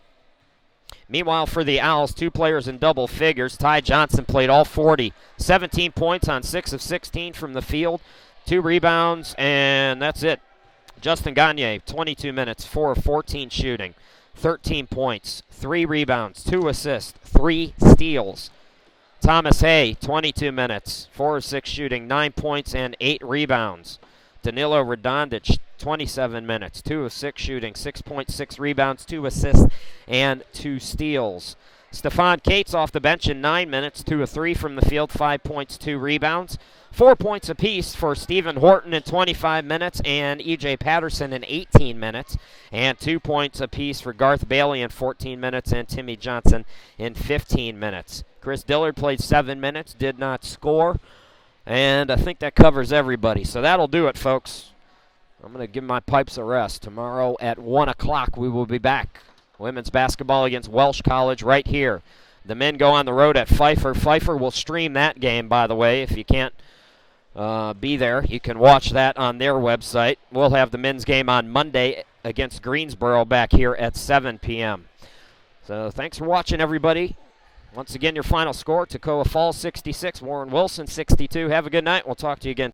Meanwhile, for the Owls, 2 players in double figures. Ty Johnson played all 40. 17 points on 6 of 16 from the field. 2 rebounds, and that's it. Justin Gagne, 22 minutes, 4 of 14 shooting. 13 points, 3 rebounds, 2 assists, 3 steals. Thomas Hay, 22 minutes, 4 of 6 shooting, 9 points and 8 rebounds. Danilo Radonjic, 27 minutes, 2 of 6 shooting, 6.6 rebounds, 2 assists, and 2 steals. Stephon Cates off the bench in 9 minutes, 2 of 3 from the field, 5 points, 2 rebounds. 4 points apiece for Stephen Horton in 25 minutes and E.J. Patterson in 18 minutes. And 2 points apiece for Garth Bailey in 14 minutes and Timmy Johnson in 15 minutes. Chris Dillard played 7 minutes, did not score. And I think that covers everybody. So that'll do it, folks. I'm going to give my pipes a rest. Tomorrow at 1 o'clock we will be back. Women's basketball against Welsh College right here. The men go on the road at Pfeiffer. Pfeiffer will stream that game, by the way, if you can't be there. You can watch that on their website. We'll have the men's game on Monday against Greensboro back here at 7 p.m. So thanks for watching, everybody. Once again, your final score, Toccoa Falls 66, Warren Wilson 62. Have a good night. We'll talk to you again